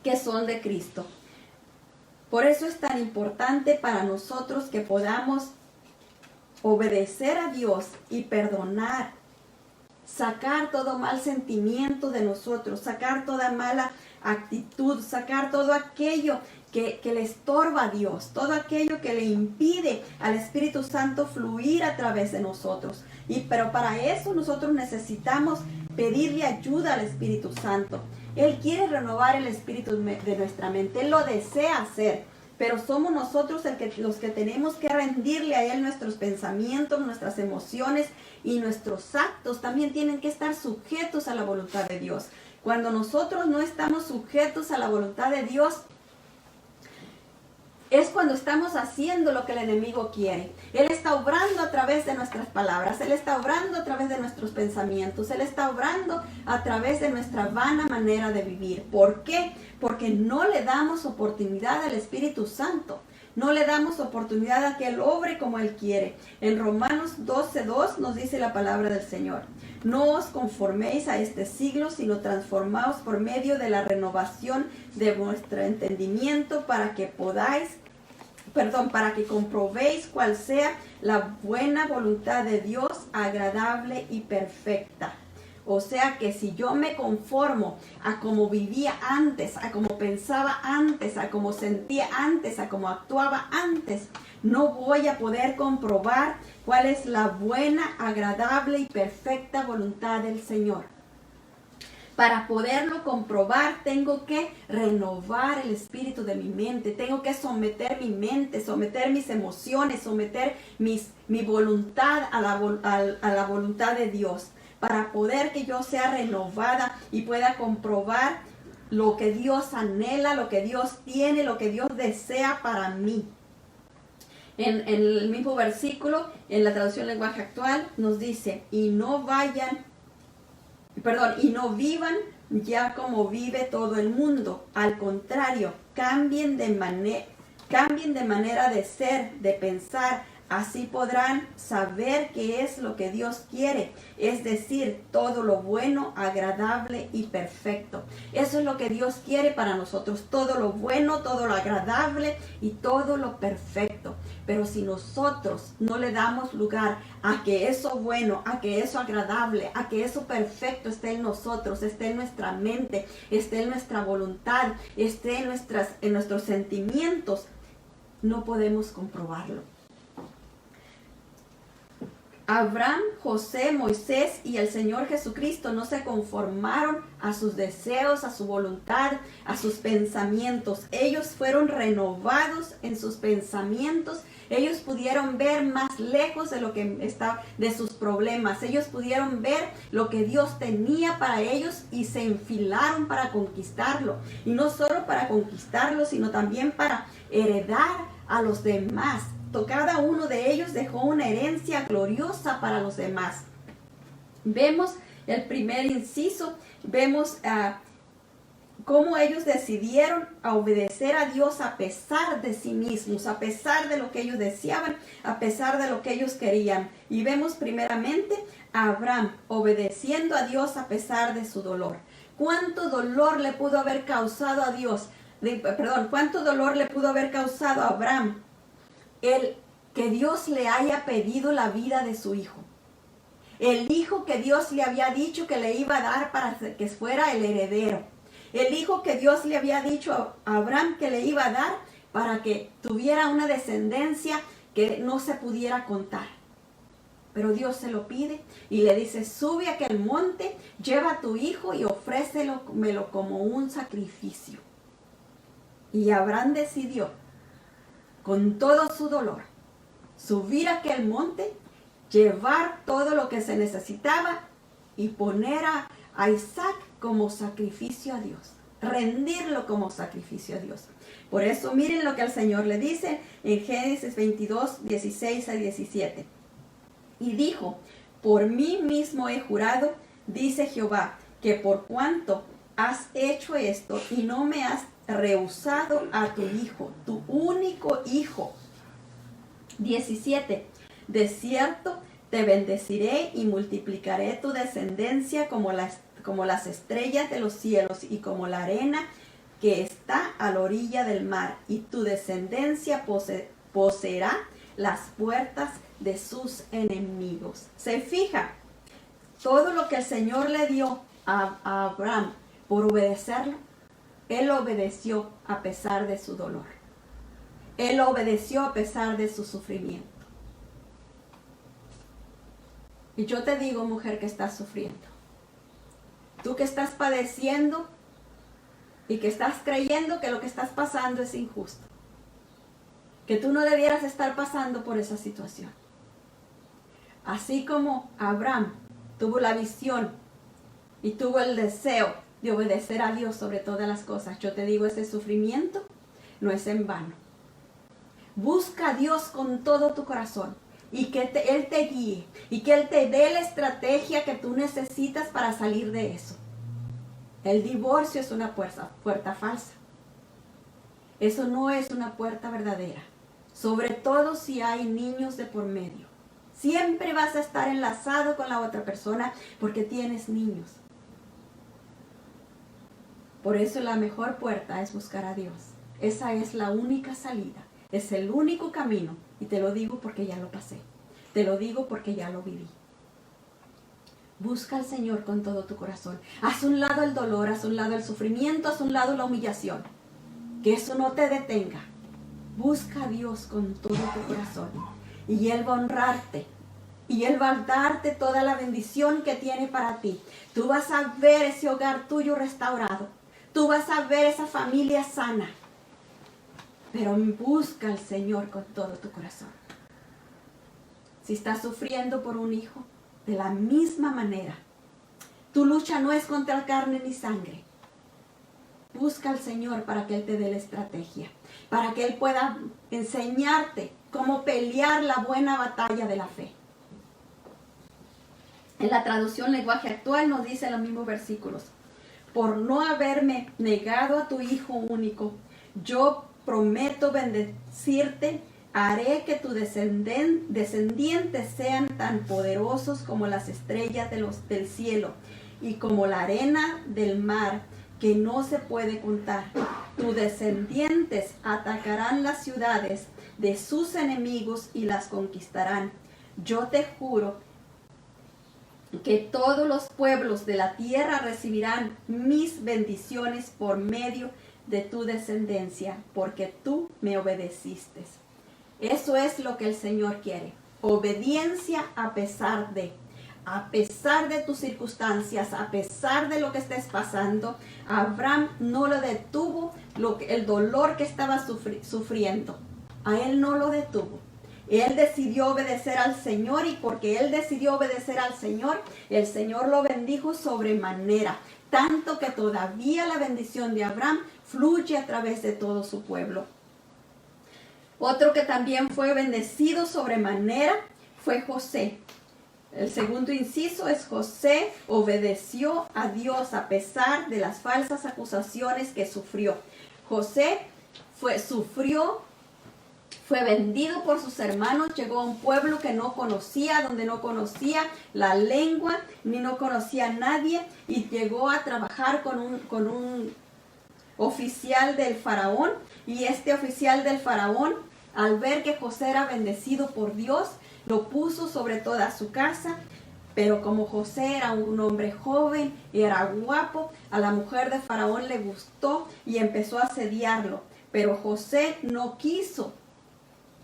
que son de Cristo. Por eso es tan importante para nosotros que podamos obedecer a Dios y perdonar, sacar todo mal sentimiento de nosotros, sacar toda mala actitud, sacar todo aquello que le estorba a Dios, todo aquello que le impide al Espíritu Santo fluir a través de nosotros. Pero para eso nosotros necesitamos pedirle ayuda al Espíritu Santo. Él quiere renovar el espíritu de nuestra mente, Él lo desea hacer, pero somos nosotros los que tenemos que rendirle a Él nuestros pensamientos, nuestras emociones y nuestros actos también tienen que estar sujetos a la voluntad de Dios. Cuando nosotros no estamos sujetos a la voluntad de Dios, es cuando estamos haciendo lo que el enemigo quiere. Él está obrando a través de nuestras palabras, Él está obrando a través de nuestros pensamientos, Él está obrando a través de nuestra vana manera de vivir. ¿Por qué? Porque no le damos oportunidad al Espíritu Santo. No le damos oportunidad a que Él obre como Él quiere. En Romanos 12:2 nos dice la palabra del Señor: no os conforméis a este siglo, sino transformaos por medio de la renovación de vuestro entendimiento para que comprobéis cuál sea la buena voluntad de Dios, agradable y perfecta. O sea que si yo me conformo a como vivía antes, a como pensaba antes, a como sentía antes, a como actuaba antes, no voy a poder comprobar cuál es la buena, agradable y perfecta voluntad del Señor. Para poderlo comprobar, tengo que renovar el espíritu de mi mente. Tengo que someter mi mente, someter mis emociones, someter mi voluntad a la voluntad de Dios. Para poder que yo sea renovada y pueda comprobar lo que Dios anhela, lo que Dios tiene, lo que Dios desea para mí. En el mismo versículo, en la traducción lenguaje actual, nos dice: y no vivan ya como vive todo el mundo. Al contrario, cambien de manera de ser, de pensar. Así podrán saber qué es lo que Dios quiere, es decir, todo lo bueno, agradable y perfecto. Eso es lo que Dios quiere para nosotros, todo lo bueno, todo lo agradable y todo lo perfecto. Pero si nosotros no le damos lugar a que eso bueno, a que eso agradable, a que eso perfecto esté en nosotros, esté en nuestra mente, esté en nuestra voluntad, esté en nuestros sentimientos, no podemos comprobarlo. Abraham, José, Moisés y el Señor Jesucristo no se conformaron a sus deseos, a su voluntad, a sus pensamientos. Ellos fueron renovados en sus pensamientos. Ellos pudieron ver más lejos de lo que estaba, de sus problemas. Ellos pudieron ver lo que Dios tenía para ellos y se enfilaron para conquistarlo. Y no solo para conquistarlo, sino también para heredar a los demás. Cada uno de ellos dejó una herencia gloriosa para los demás. Vemos el primer inciso, vemos cómo ellos decidieron obedecer a Dios a pesar de sí mismos, a pesar de lo que ellos deseaban, a pesar de lo que ellos querían. Y vemos primeramente a Abraham obedeciendo a Dios a pesar de su dolor. ¿Cuánto dolor le pudo haber causado a Dios? ¿Cuánto dolor le pudo haber causado a Abraham el que Dios le haya pedido la vida de su hijo? El hijo que Dios le había dicho que le iba a dar para que fuera el heredero. El hijo que Dios le había dicho a Abraham que le iba a dar para que tuviera una descendencia que no se pudiera contar. Pero Dios se lo pide y le dice: sube a aquel monte, lleva a tu hijo y ofrécemelo como un sacrificio. Y Abraham decidió, con todo su dolor, subir a aquel monte, llevar todo lo que se necesitaba y poner a Isaac como sacrificio a Dios. Rendirlo como sacrificio a Dios. Por eso miren lo que el Señor le dice en Génesis 22, 16 a 17. Y dijo, por mí mismo he jurado, dice Jehová, que por cuanto has hecho esto y no me has rehusado a tu hijo, tu único hijo. 17. De cierto te bendeciré y multiplicaré tu descendencia como las estrellas de los cielos y como la arena que está a la orilla del mar, y tu descendencia poseerá las puertas de sus enemigos. Se fija, todo lo que el Señor le dio a Abraham por obedecerlo, él obedeció a pesar de su dolor. Él obedeció a pesar de su sufrimiento. Y yo te digo, mujer, que estás sufriendo. Tú que estás padeciendo y que estás creyendo que lo que estás pasando es injusto. Que tú no debieras estar pasando por esa situación. Así como Abraham tuvo la visión y tuvo el deseo de obedecer a Dios sobre todas las cosas, yo te digo, ese sufrimiento no es en vano. Busca a Dios con todo tu corazón y que Él te guíe y que Él te dé la estrategia que tú necesitas para salir de eso. El divorcio es una puerta falsa. Eso no es una puerta verdadera. Sobre todo si hay niños de por medio. Siempre vas a estar enlazado con la otra persona porque tienes niños. Por eso la mejor puerta es buscar a Dios. Esa es la única salida. Es el único camino. Y te lo digo porque ya lo pasé. Te lo digo porque ya lo viví. Busca al Señor con todo tu corazón. Haz un lado el dolor, haz un lado el sufrimiento, haz un lado la humillación. Que eso no te detenga. Busca a Dios con todo tu corazón. Y Él va a honrarte. Y Él va a darte toda la bendición que tiene para ti. Tú vas a ver ese hogar tuyo restaurado. Tú vas a ver esa familia sana. Pero busca al Señor con todo tu corazón. Si estás sufriendo por un hijo, de la misma manera. Tu lucha no es contra carne ni sangre. Busca al Señor para que Él te dé la estrategia. Para que Él pueda enseñarte cómo pelear la buena batalla de la fe. En la traducción lenguaje actual nos dice los mismos versículos. Por no haberme negado a tu hijo único, yo prometo bendecirte, haré que tus descendientes sean tan poderosos como las estrellas del cielo y como la arena del mar que no se puede contar. Tus descendientes atacarán las ciudades de sus enemigos y las conquistarán. Yo te juro que todos los pueblos de la tierra recibirán mis bendiciones por medio de tu descendencia, porque tú me obedeciste. Eso es lo que el Señor quiere. Obediencia a pesar de tus circunstancias, a pesar de lo que estés pasando. Abraham no lo detuvo el dolor que estaba sufriendo. A él no lo detuvo. Él decidió obedecer al Señor, y porque él decidió obedecer al Señor, el Señor lo bendijo sobremanera, tanto que todavía la bendición de Abraham fluye a través de todo su pueblo. Otro que también fue bendecido sobremanera fue José. El segundo inciso es: José obedeció a Dios a pesar de las falsas acusaciones que sufrió. José fue vendido por sus hermanos, llegó a un pueblo que no conocía, donde no conocía la lengua, ni no conocía a nadie, y llegó a trabajar con un oficial del faraón, y este oficial del faraón, al ver que José era bendecido por Dios, lo puso sobre toda su casa. Pero como José era un hombre joven y era guapo, a la mujer de faraón le gustó y empezó a asediarlo. Pero José no quiso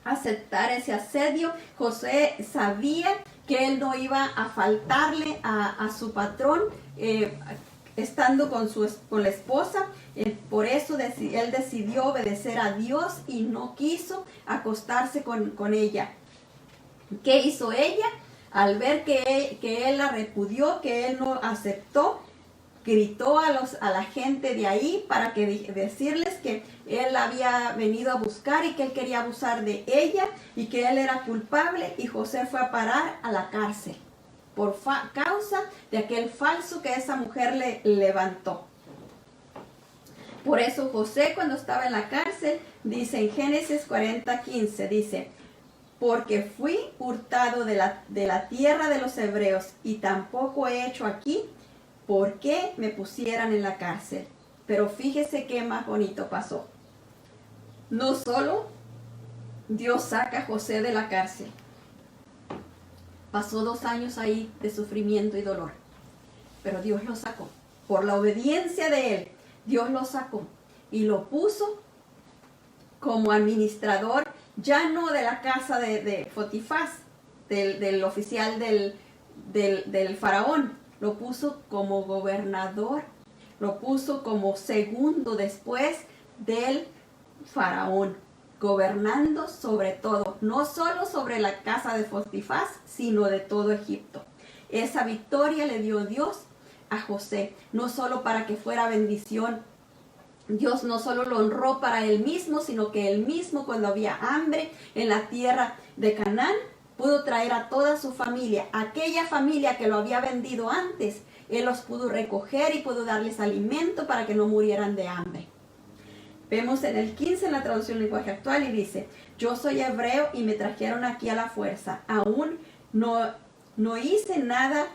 aceptar ese asedio. José sabía que él no iba a faltarle a su patrón estando con la esposa. Por eso él decidió obedecer a Dios y no quiso acostarse con ella. ¿Qué hizo ella? Al ver que él la repudió, que él no aceptó, gritó a la gente de ahí para decirles que él había venido a buscar y que él quería abusar de ella y que él era culpable, y José fue a parar a la cárcel por causa de aquel falso que esa mujer le levantó. Por eso José, cuando estaba en la cárcel, dice en Génesis 40:15, dice: porque fui hurtado de la tierra de los hebreos, y tampoco he hecho aquí por qué me pusieran en la cárcel. Pero fíjese qué más bonito pasó. No solo Dios saca a José de la cárcel, pasó 2 años ahí de sufrimiento y dolor, pero Dios lo sacó. Por la obediencia de él, Dios lo sacó y lo puso como administrador, ya no de la casa de Potifar, del oficial del faraón. Lo puso como gobernador, lo puso como segundo después del faraón, gobernando sobre todo, no solo sobre la casa de Potifar, sino de todo Egipto. Esa victoria le dio Dios a José, no solo para que fuera bendición. Dios no solo lo honró para él mismo, sino que él mismo, cuando había hambre en la tierra de Canaán, pudo traer a toda su familia, aquella familia que lo había vendido antes. Él los pudo recoger y pudo darles alimento para que no murieran de hambre. Vemos en el 15 en la traducción lenguaje actual y dice: yo soy hebreo y me trajeron aquí a la fuerza. Aún no hice nada,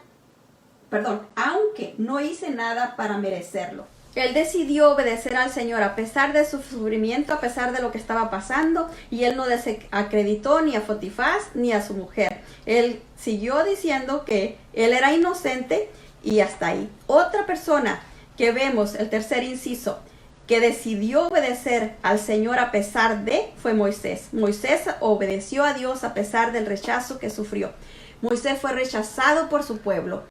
aunque no hice nada para merecerlo. Él decidió obedecer al Señor a pesar de su sufrimiento, a pesar de lo que estaba pasando, y él no desacreditó ni a Potifar ni a su mujer. Él siguió diciendo que él era inocente y hasta ahí. Otra persona que vemos, el tercer inciso, que decidió obedecer al Señor a pesar de, fue Moisés. Moisés obedeció a Dios a pesar del rechazo que sufrió. Moisés fue rechazado por su pueblo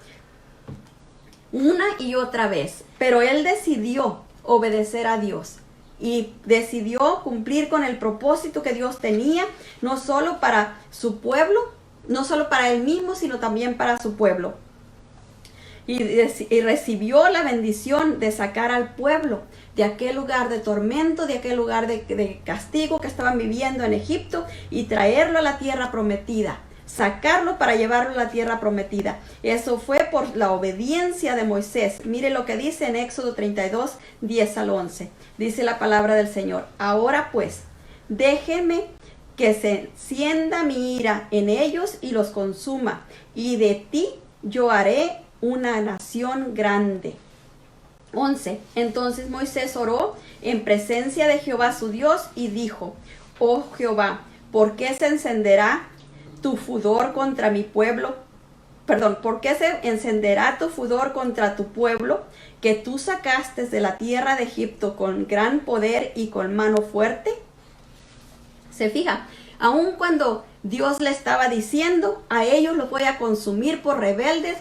una y otra vez, pero él decidió obedecer a Dios y decidió cumplir con el propósito que Dios tenía, no solo para su pueblo, no solo para él mismo, sino también para su pueblo. Y recibió la bendición de sacar al pueblo de aquel lugar de tormento, de aquel lugar de castigo que estaban viviendo en Egipto, y traerlo a la tierra prometida. Sacarlo para llevarlo a la tierra prometida. Eso fue por la obediencia de Moisés. Mire lo que dice en Éxodo 32, 10 al 11. Dice la palabra del Señor: ahora pues, déjenme que se encienda mi ira en ellos y los consuma, y de ti yo haré una nación grande. 11. Entonces Moisés oró en presencia de Jehová su Dios y dijo: oh Jehová, ¿por qué se encenderá tu furor contra mi pueblo? ¿Por qué se encenderá tu furor contra tu pueblo, que tú sacaste de la tierra de Egipto con gran poder y con mano fuerte? Se fija, aun cuando Dios le estaba diciendo: a ellos los voy a consumir por rebeldes,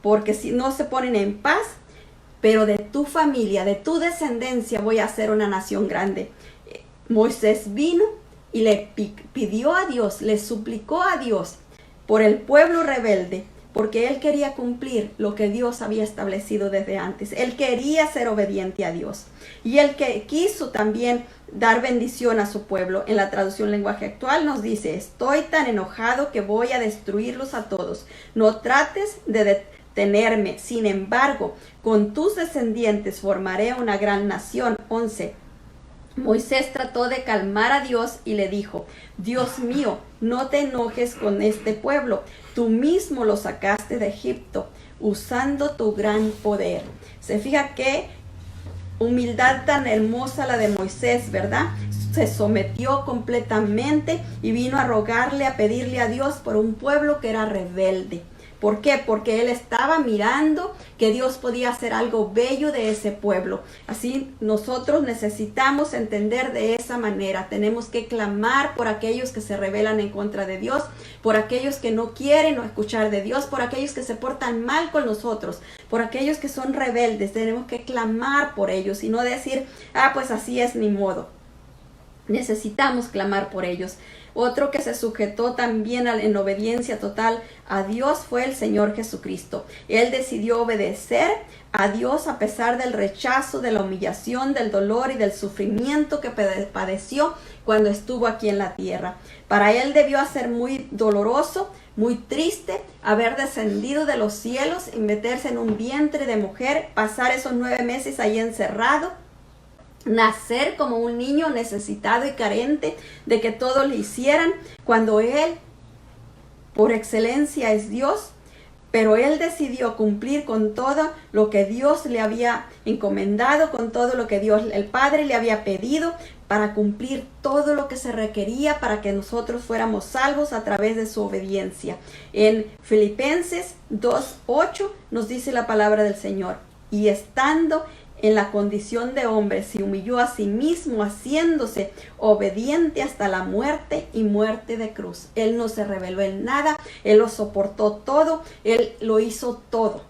porque si no se ponen en paz, pero de tu familia, de tu descendencia voy a hacer una nación grande. Moisés vino y le pidió a Dios, le suplicó a Dios por el pueblo rebelde, porque él quería cumplir lo que Dios había establecido desde antes. Él quería ser obediente a Dios. Y él que quiso también dar bendición a su pueblo. En la traducción lenguaje actual nos dice: estoy tan enojado que voy a destruirlos a todos. No trates de detenerme. Sin embargo, con tus descendientes formaré una gran nación. 11. Moisés trató de calmar a Dios y le dijo: Dios mío, no te enojes con este pueblo. Tú mismo lo sacaste de Egipto, usando tu gran poder. Se fija qué humildad tan hermosa la de Moisés, ¿verdad? Se sometió completamente y vino a rogarle, a pedirle a Dios por un pueblo que era rebelde. ¿Por qué? Porque él estaba mirando que Dios podía hacer algo bello de ese pueblo. Así nosotros necesitamos entender de esa manera. Tenemos que clamar por aquellos que se rebelan en contra de Dios, por aquellos que no quieren escuchar de Dios, por aquellos que se portan mal con nosotros, por aquellos que son rebeldes. Tenemos que clamar por ellos y no decir: pues así es, ni modo. Necesitamos clamar por ellos. Otro que se sujetó también en obediencia total a Dios fue el Señor Jesucristo. Él decidió obedecer a Dios a pesar del rechazo, de la humillación, del dolor y del sufrimiento que padeció cuando estuvo aquí en la tierra. Para él debió ser muy doloroso, muy triste, haber descendido de los cielos y meterse en un vientre de mujer, pasar esos 9 meses ahí encerrado, nacer como un niño necesitado y carente de que todo le hicieran, cuando él por excelencia es Dios, pero él decidió cumplir con todo lo que Dios le había encomendado, con todo lo que Dios, el Padre, le había pedido, para cumplir todo lo que se requería para que nosotros fuéramos salvos a través de su obediencia. En Filipenses 2:8 nos dice la palabra del Señor: y estando en la condición de hombre, se humilló a sí mismo, haciéndose obediente hasta la muerte y muerte de cruz. Él no se rebeló en nada, él lo soportó todo, él lo hizo todo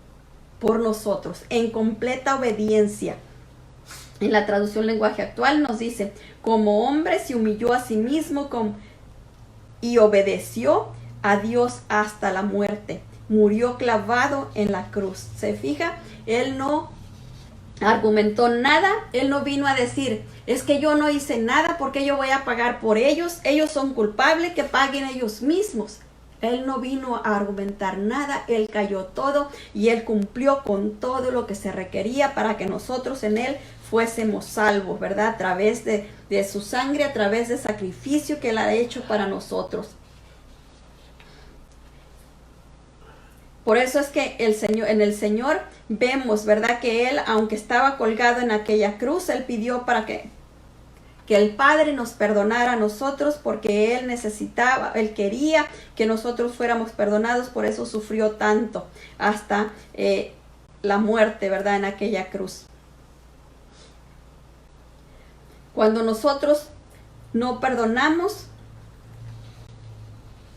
por nosotros, en completa obediencia. En la traducción lenguaje actual nos dice: como hombre se humilló a sí mismo y obedeció a Dios hasta la muerte. Murió clavado en la cruz. ¿Se fija? Él no argumentó nada, él no vino a decir: es que yo no hice nada, porque yo voy a pagar por ellos son culpables, que paguen ellos mismos. Él no vino a argumentar nada, él cayó todo y él cumplió con todo lo que se requería para que nosotros en él fuésemos salvos, ¿verdad? A través de su sangre, a través del sacrificio que él ha hecho para nosotros. Por eso es que en el Señor vemos, ¿verdad?, que él, aunque estaba colgado en aquella cruz, él pidió para que el Padre nos perdonara a nosotros, porque él necesitaba, él quería que nosotros fuéramos perdonados. Por eso sufrió tanto hasta la muerte, ¿verdad?, en aquella cruz. Cuando nosotros no perdonamos,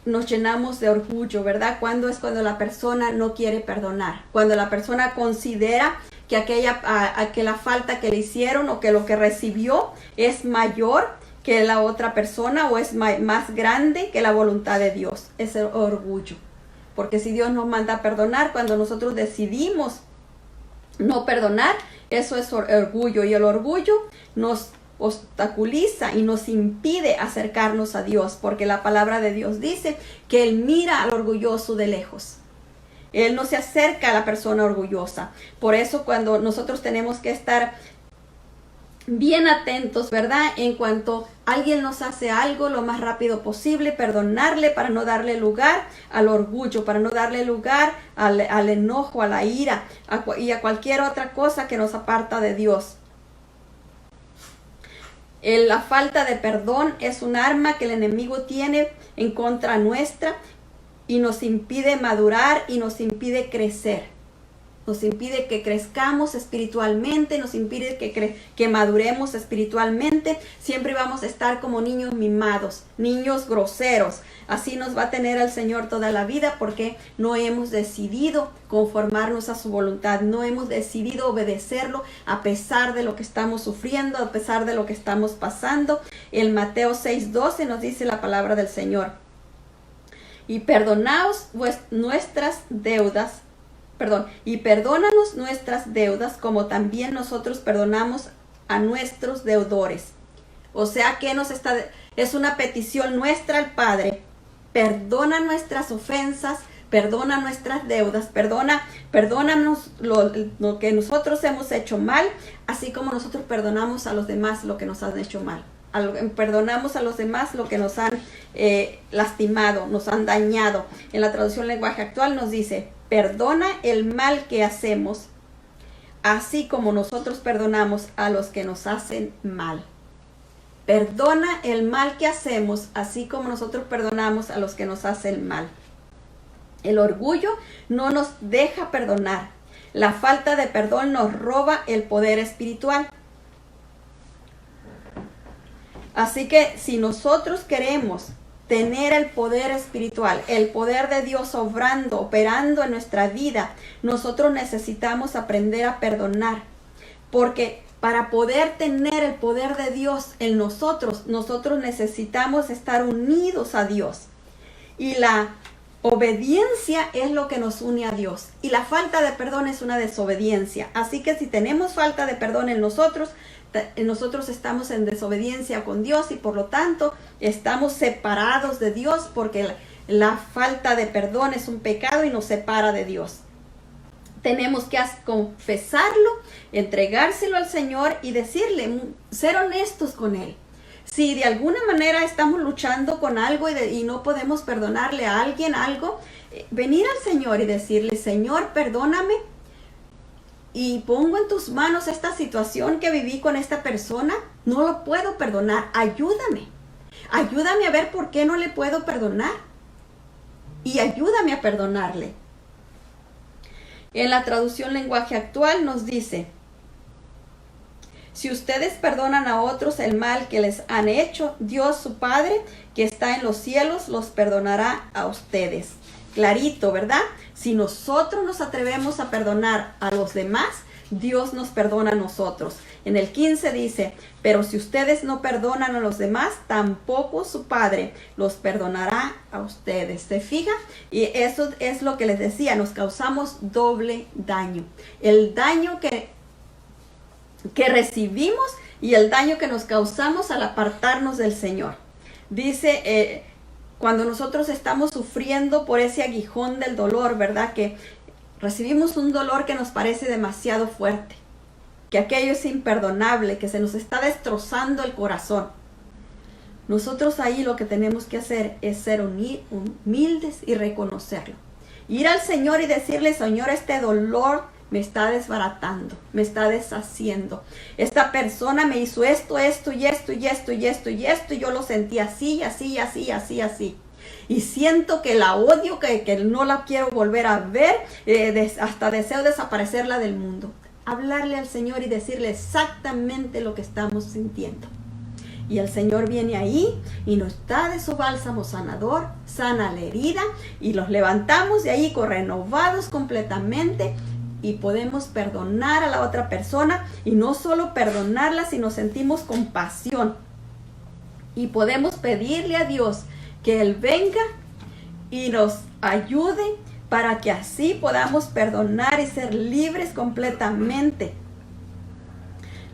nos llenamos de orgullo, ¿verdad? Cuando la persona no quiere perdonar, cuando la persona considera que aquella falta que le hicieron o que lo que recibió es mayor que la otra persona o es más grande que la voluntad de Dios. Es el orgullo. Porque si Dios nos manda a perdonar, cuando nosotros decidimos no perdonar, eso es orgullo, y el orgullo nos obstaculiza y nos impide acercarnos a Dios, porque la palabra de Dios dice que él mira al orgulloso de lejos. Él no se acerca a la persona orgullosa. Por eso cuando nosotros tenemos que estar bien atentos, ¿verdad? En cuanto alguien nos hace algo, lo más rápido posible, perdonarle, para no darle lugar al orgullo, para no darle lugar al enojo, a la ira y a cualquier otra cosa que nos aparta de Dios. La falta de perdón es un arma que el enemigo tiene en contra nuestra y nos impide madurar y nos impide crecer. Nos impide que crezcamos espiritualmente, nos impide que maduremos espiritualmente. Siempre vamos a estar como niños mimados, niños groseros. Así nos va a tener el Señor toda la vida, porque no hemos decidido conformarnos a su voluntad. No hemos decidido obedecerlo a pesar de lo que estamos sufriendo, a pesar de lo que estamos pasando. En Mateo 6:12 nos dice la palabra del Señor: y perdónanos nuestras deudas, y perdónanos nuestras deudas, como también nosotros perdonamos a nuestros deudores. O sea que es una petición nuestra al Padre: perdona nuestras ofensas, perdona nuestras deudas, perdónanos lo que nosotros hemos hecho mal, así como nosotros perdonamos a los demás lo que nos han hecho mal. Perdonamos a los demás lo que nos han lastimado, nos han dañado. En la traducción lenguaje actual nos dice: perdona el mal que hacemos, así como nosotros perdonamos a los que nos hacen mal. Perdona el mal que hacemos, así como nosotros perdonamos a los que nos hacen mal. El orgullo no nos deja perdonar. La falta de perdón nos roba el poder espiritual. Así que si nosotros queremos tener el poder espiritual, el poder de Dios operando en nuestra vida, nosotros necesitamos aprender a perdonar. Porque Para poder tener el poder de Dios en nosotros, nosotros necesitamos estar unidos a Dios. Y la obediencia es lo que nos une a Dios. Y la falta de perdón es una desobediencia. Así que si tenemos falta de perdón en nosotros estamos en desobediencia con Dios y por lo tanto estamos separados de Dios, porque la falta de perdón es un pecado y nos separa de Dios. Tenemos que confesarlo, entregárselo al Señor y decirle, ser honestos con Él. Si de alguna manera estamos luchando con algo y no podemos perdonarle a alguien algo, venir al Señor y decirle, Señor, perdóname y pongo en tus manos esta situación que viví con esta persona. No lo puedo perdonar, ayúdame. Ayúdame a ver por qué no le puedo perdonar y ayúdame a perdonarle. En la traducción lenguaje actual nos dice, si ustedes perdonan a otros el mal que les han hecho, Dios su Padre que está en los cielos los perdonará a ustedes. Clarito, ¿verdad? Si nosotros nos atrevemos a perdonar a los demás, Dios nos perdona a nosotros. En el 15 dice, pero si ustedes no perdonan a los demás, tampoco su Padre los perdonará a ustedes. ¿Se fija? Y eso es lo que les decía, nos causamos doble daño. El daño que recibimos y el daño que nos causamos al apartarnos del Señor. Dice, cuando nosotros estamos sufriendo por ese aguijón del dolor, ¿verdad? Que recibimos un dolor que nos parece demasiado fuerte, que aquello es imperdonable, que se nos está destrozando el corazón. Nosotros ahí lo que tenemos que hacer es ser humildes y reconocerlo. Ir al Señor y decirle, Señor, este dolor me está desbaratando, me está deshaciendo. Esta persona me hizo esto, esto y esto y esto y esto y esto, y yo lo sentí así, así, así, así, así. Y siento que la odio, que no la quiero volver a ver, hasta deseo desaparecerla del mundo. Hablarle al Señor y decirle exactamente lo que estamos sintiendo. Y el Señor viene ahí y nos da de su bálsamo sanador, sana la herida y los levantamos de ahí renovados completamente. Y podemos perdonar a la otra persona, y no solo perdonarla, sino sentimos compasión. Y podemos pedirle a Dios que Él venga y nos ayude para que así podamos perdonar y ser libres completamente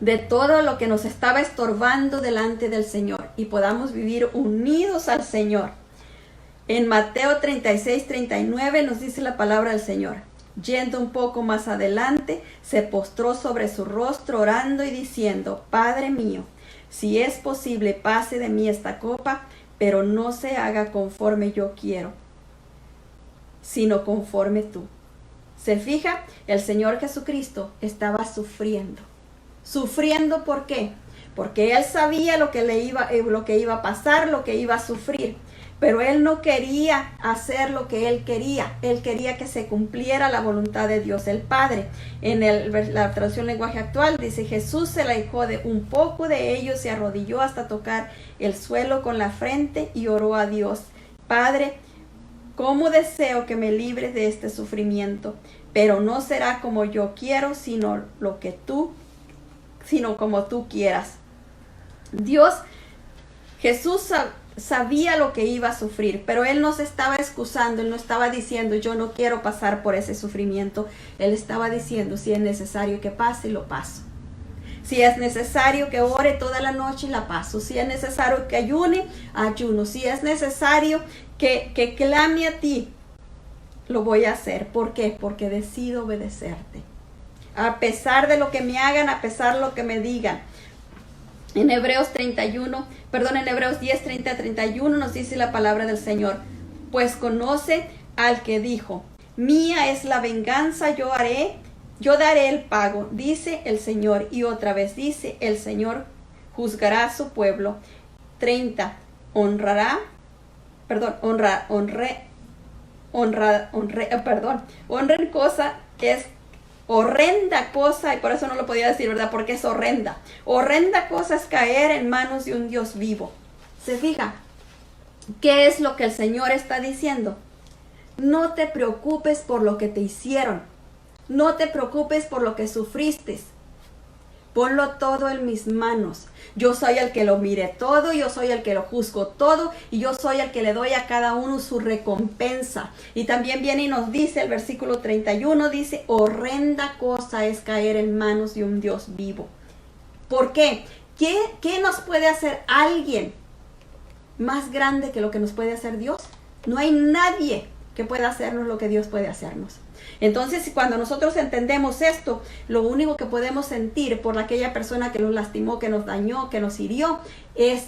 de todo lo que nos estaba estorbando delante del Señor y podamos vivir unidos al Señor. En Mateo 36:39 nos dice la palabra del Señor. Yendo un poco más adelante, se postró sobre su rostro orando y diciendo, Padre mío, si es posible, pase de mí esta copa, pero no se haga conforme yo quiero, sino conforme tú. ¿Se fija? El Señor Jesucristo estaba sufriendo. ¿Sufriendo por qué? Porque Él sabía lo que iba a pasar, lo que iba a sufrir. Pero Él no quería hacer lo que Él quería. Él quería que se cumpliera la voluntad de Dios el Padre. En la traducción lenguaje actual dice, Jesús se alejó de un poco de ellos, se arrodilló hasta tocar el suelo con la frente y oró a Dios. Padre, cómo deseo que me libres de este sufrimiento, pero no será como yo quiero, sino como tú quieras. Jesús sabía lo que iba a sufrir, pero Él no se estaba excusando, Él no estaba diciendo, yo no quiero pasar por ese sufrimiento. Él estaba diciendo, si es necesario que pase, lo paso. Si es necesario que ore toda la noche, la paso. Si es necesario que ayune, ayuno. Si es necesario que clame a ti, lo voy a hacer. ¿Por qué? Porque decido obedecerte. A pesar de lo que me hagan, a pesar de lo que me digan. En Hebreos 10, 30 a 31 nos dice la palabra del Señor. Pues conoce al que dijo, mía es la venganza, yo daré el pago, dice el Señor. Y otra vez dice, el Señor juzgará a su pueblo. 30, honren cosa que es horrenda cosa, y por eso no lo podía decir, ¿verdad? Porque es horrenda. Horrenda cosa es caer en manos de un Dios vivo. ¿Se fija? ¿Qué es lo que el Señor está diciendo? No te preocupes por lo que te hicieron. No te preocupes por lo que sufriste. Ponlo todo en mis manos. Yo soy el que lo mire todo, yo soy el que lo juzgo todo y yo soy el que le doy a cada uno su recompensa. Y también viene y nos dice el versículo 31, dice, horrenda cosa es caer en manos de un Dios vivo. ¿Por qué? ¿Qué nos puede hacer alguien más grande que lo que nos puede hacer Dios? No hay nadie que pueda hacernos lo que Dios puede hacernos. Entonces, cuando nosotros entendemos esto, lo único que podemos sentir por aquella persona que nos lastimó, que nos dañó, que nos hirió, es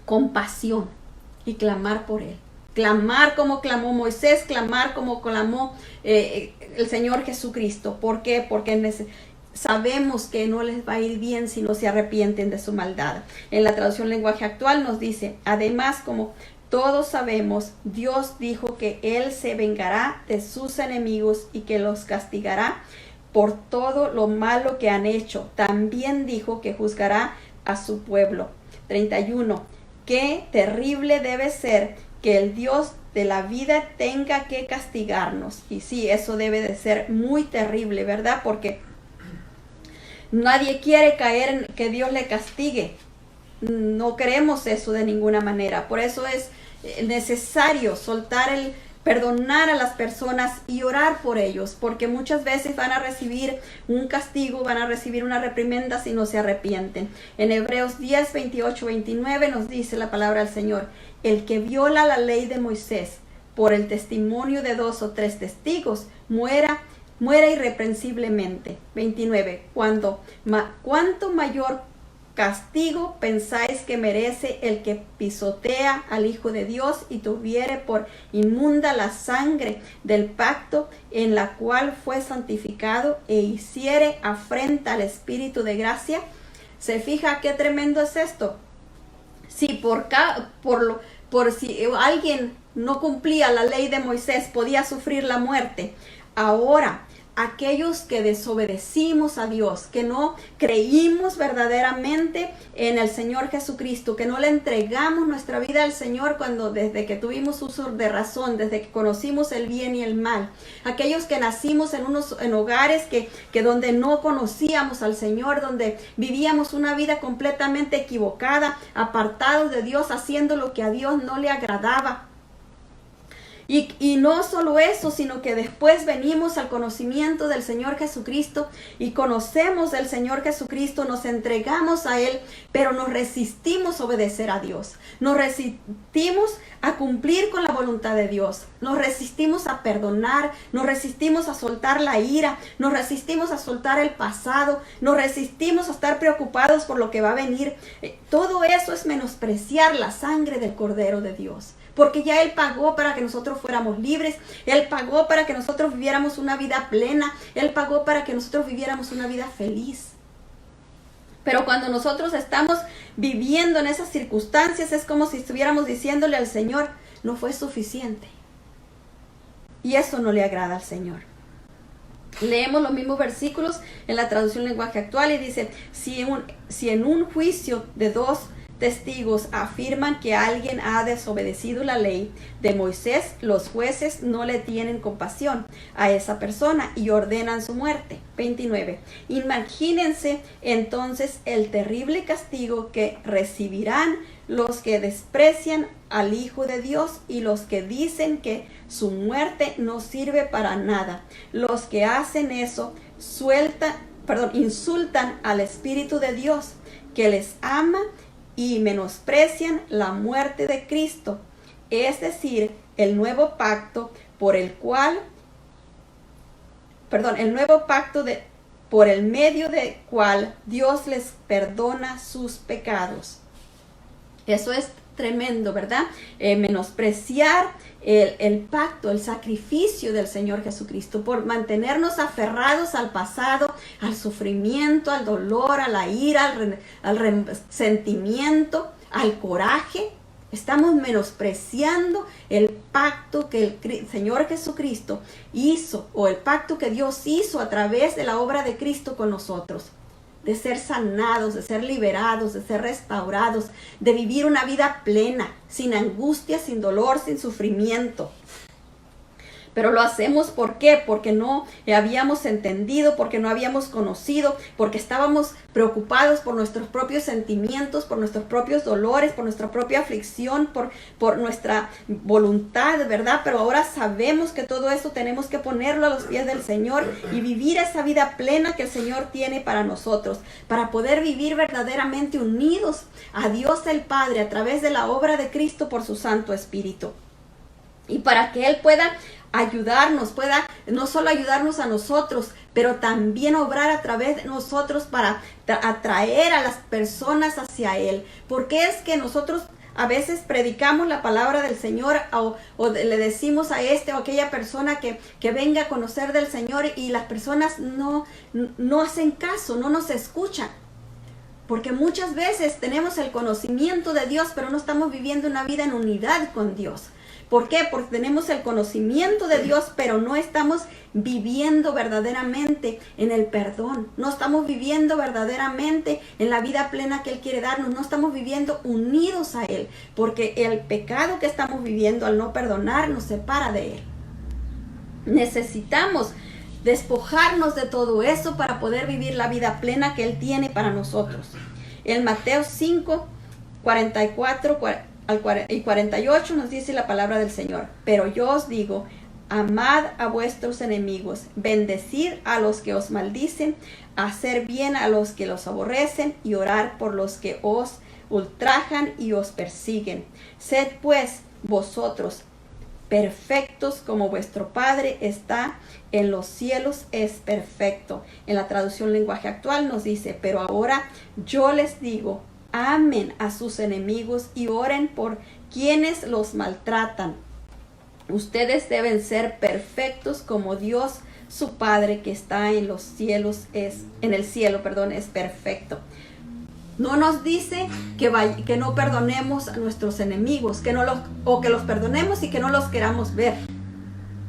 compasión y clamar por él. Clamar como clamó Moisés, clamar como clamó el Señor Jesucristo. ¿Por qué? Porque sabemos que no les va a ir bien si no se arrepienten de su maldad. En la traducción lenguaje actual nos dice, además, como todos sabemos, Dios dijo que Él se vengará de sus enemigos y que los castigará por todo lo malo que han hecho. También dijo que juzgará a su pueblo. 31. Qué terrible debe ser que el Dios de la vida tenga que castigarnos. Y sí, eso debe de ser muy terrible, ¿verdad? Porque nadie quiere caer en que Dios le castigue. No queremos eso de ninguna manera. Por eso es necesario perdonar a las personas y orar por ellos, porque muchas veces van a recibir un castigo, van a recibir una reprimenda si no se arrepienten. En Hebreos 10, 28, 29 nos dice la palabra del Señor, el que viola la ley de Moisés por el testimonio de 2 o 3 testigos, muera irreprensiblemente. 29. ¿Cuánto mayor castigo pensáis que merece el que pisotea al Hijo de Dios y tuviere por inmunda la sangre del pacto en la cual fue santificado e hiciere afrenta al Espíritu de gracia? ¿Se fija qué tremendo es esto? Si si alguien no cumplía la ley de Moisés podía sufrir la muerte, ahora aquellos que desobedecimos a Dios, que no creímos verdaderamente en el Señor Jesucristo, que no le entregamos nuestra vida al Señor desde que tuvimos uso de razón, desde que conocimos el bien y el mal, aquellos que nacimos en hogares que donde no conocíamos al Señor, donde vivíamos una vida completamente equivocada, apartados de Dios, haciendo lo que a Dios no le agradaba. Y no solo eso, sino que después venimos al conocimiento del Señor Jesucristo y conocemos del Señor Jesucristo, nos entregamos a Él, pero nos resistimos a obedecer a Dios. Nos resistimos a cumplir con la voluntad de Dios. Nos resistimos a perdonar, nos resistimos a soltar la ira, nos resistimos a soltar el pasado, nos resistimos a estar preocupados por lo que va a venir. Todo eso es menospreciar la sangre del Cordero de Dios. Porque ya Él pagó para que nosotros fuéramos libres. Él pagó para que nosotros viviéramos una vida plena. Él pagó para que nosotros viviéramos una vida feliz. Pero cuando nosotros estamos viviendo en esas circunstancias, es como si estuviéramos diciéndole al Señor, no fue suficiente. Y eso no le agrada al Señor. Leemos los mismos versículos en la traducción lenguaje actual y dice, si en un juicio de 2 testigos afirman que alguien ha desobedecido la ley de Moisés, los jueces no le tienen compasión a esa persona y ordenan su muerte. 29. Imagínense entonces el terrible castigo que recibirán los que desprecian al Hijo de Dios y los que dicen que su muerte no sirve para nada. Los que hacen eso insultan al Espíritu de Dios que les ama y menosprecian la muerte de Cristo, es decir, el nuevo pacto por el medio del cual Dios les perdona sus pecados. Eso es tremendo, ¿verdad? Menospreciar el pacto, el sacrificio del Señor Jesucristo, por mantenernos aferrados al pasado, al sufrimiento, al dolor, a la ira, al resentimiento, al coraje. Estamos menospreciando el pacto que el Señor Jesucristo hizo, o el pacto que Dios hizo a través de la obra de Cristo con nosotros. De ser sanados, de ser liberados, de ser restaurados, de vivir una vida plena, sin angustia, sin dolor, sin sufrimiento. Pero lo hacemos ¿por qué? Porque no habíamos entendido, porque no habíamos conocido, porque estábamos preocupados por nuestros propios sentimientos, por nuestros propios dolores, por nuestra propia aflicción, por nuestra voluntad, ¿verdad? Pero ahora sabemos que todo eso tenemos que ponerlo a los pies del Señor y vivir esa vida plena que el Señor tiene para nosotros, para poder vivir verdaderamente unidos a Dios el Padre a través de la obra de Cristo por su Santo Espíritu. Y para que Él pueda ayudarnos, pueda no solo ayudarnos a nosotros, pero también obrar a través de nosotros para atraer a las personas hacia Él. Porque es que nosotros a veces predicamos la palabra del Señor o le decimos a o aquella persona que venga a conocer del Señor y las personas no hacen caso, no nos escuchan. Porque muchas veces tenemos el conocimiento de Dios, pero no estamos viviendo una vida en unidad con Dios. ¿Por qué? Porque tenemos el conocimiento de Dios, pero no estamos viviendo verdaderamente en el perdón. No estamos viviendo verdaderamente en la vida plena que Él quiere darnos. No estamos viviendo unidos a Él, porque el pecado que estamos viviendo al no perdonar nos separa de Él. Necesitamos despojarnos de todo eso para poder vivir la vida plena que Él tiene para nosotros. En Mateo 5, 44 y 48 nos dice la palabra del Señor: pero yo os digo, amad a vuestros enemigos, bendecid a los que os maldicen, hacer bien a los que los aborrecen y orar por los que os ultrajan y os persiguen. Sed pues vosotros perfectos como vuestro Padre está en los cielos es perfecto. En la traducción lenguaje actual nos dice: pero ahora yo les digo, amen a sus enemigos y oren por quienes los maltratan. Ustedes deben ser perfectos como Dios, su Padre que está en los cielos en el cielo, es perfecto. No nos dice que no perdonemos a nuestros enemigos, que los perdonemos y que no los queramos ver.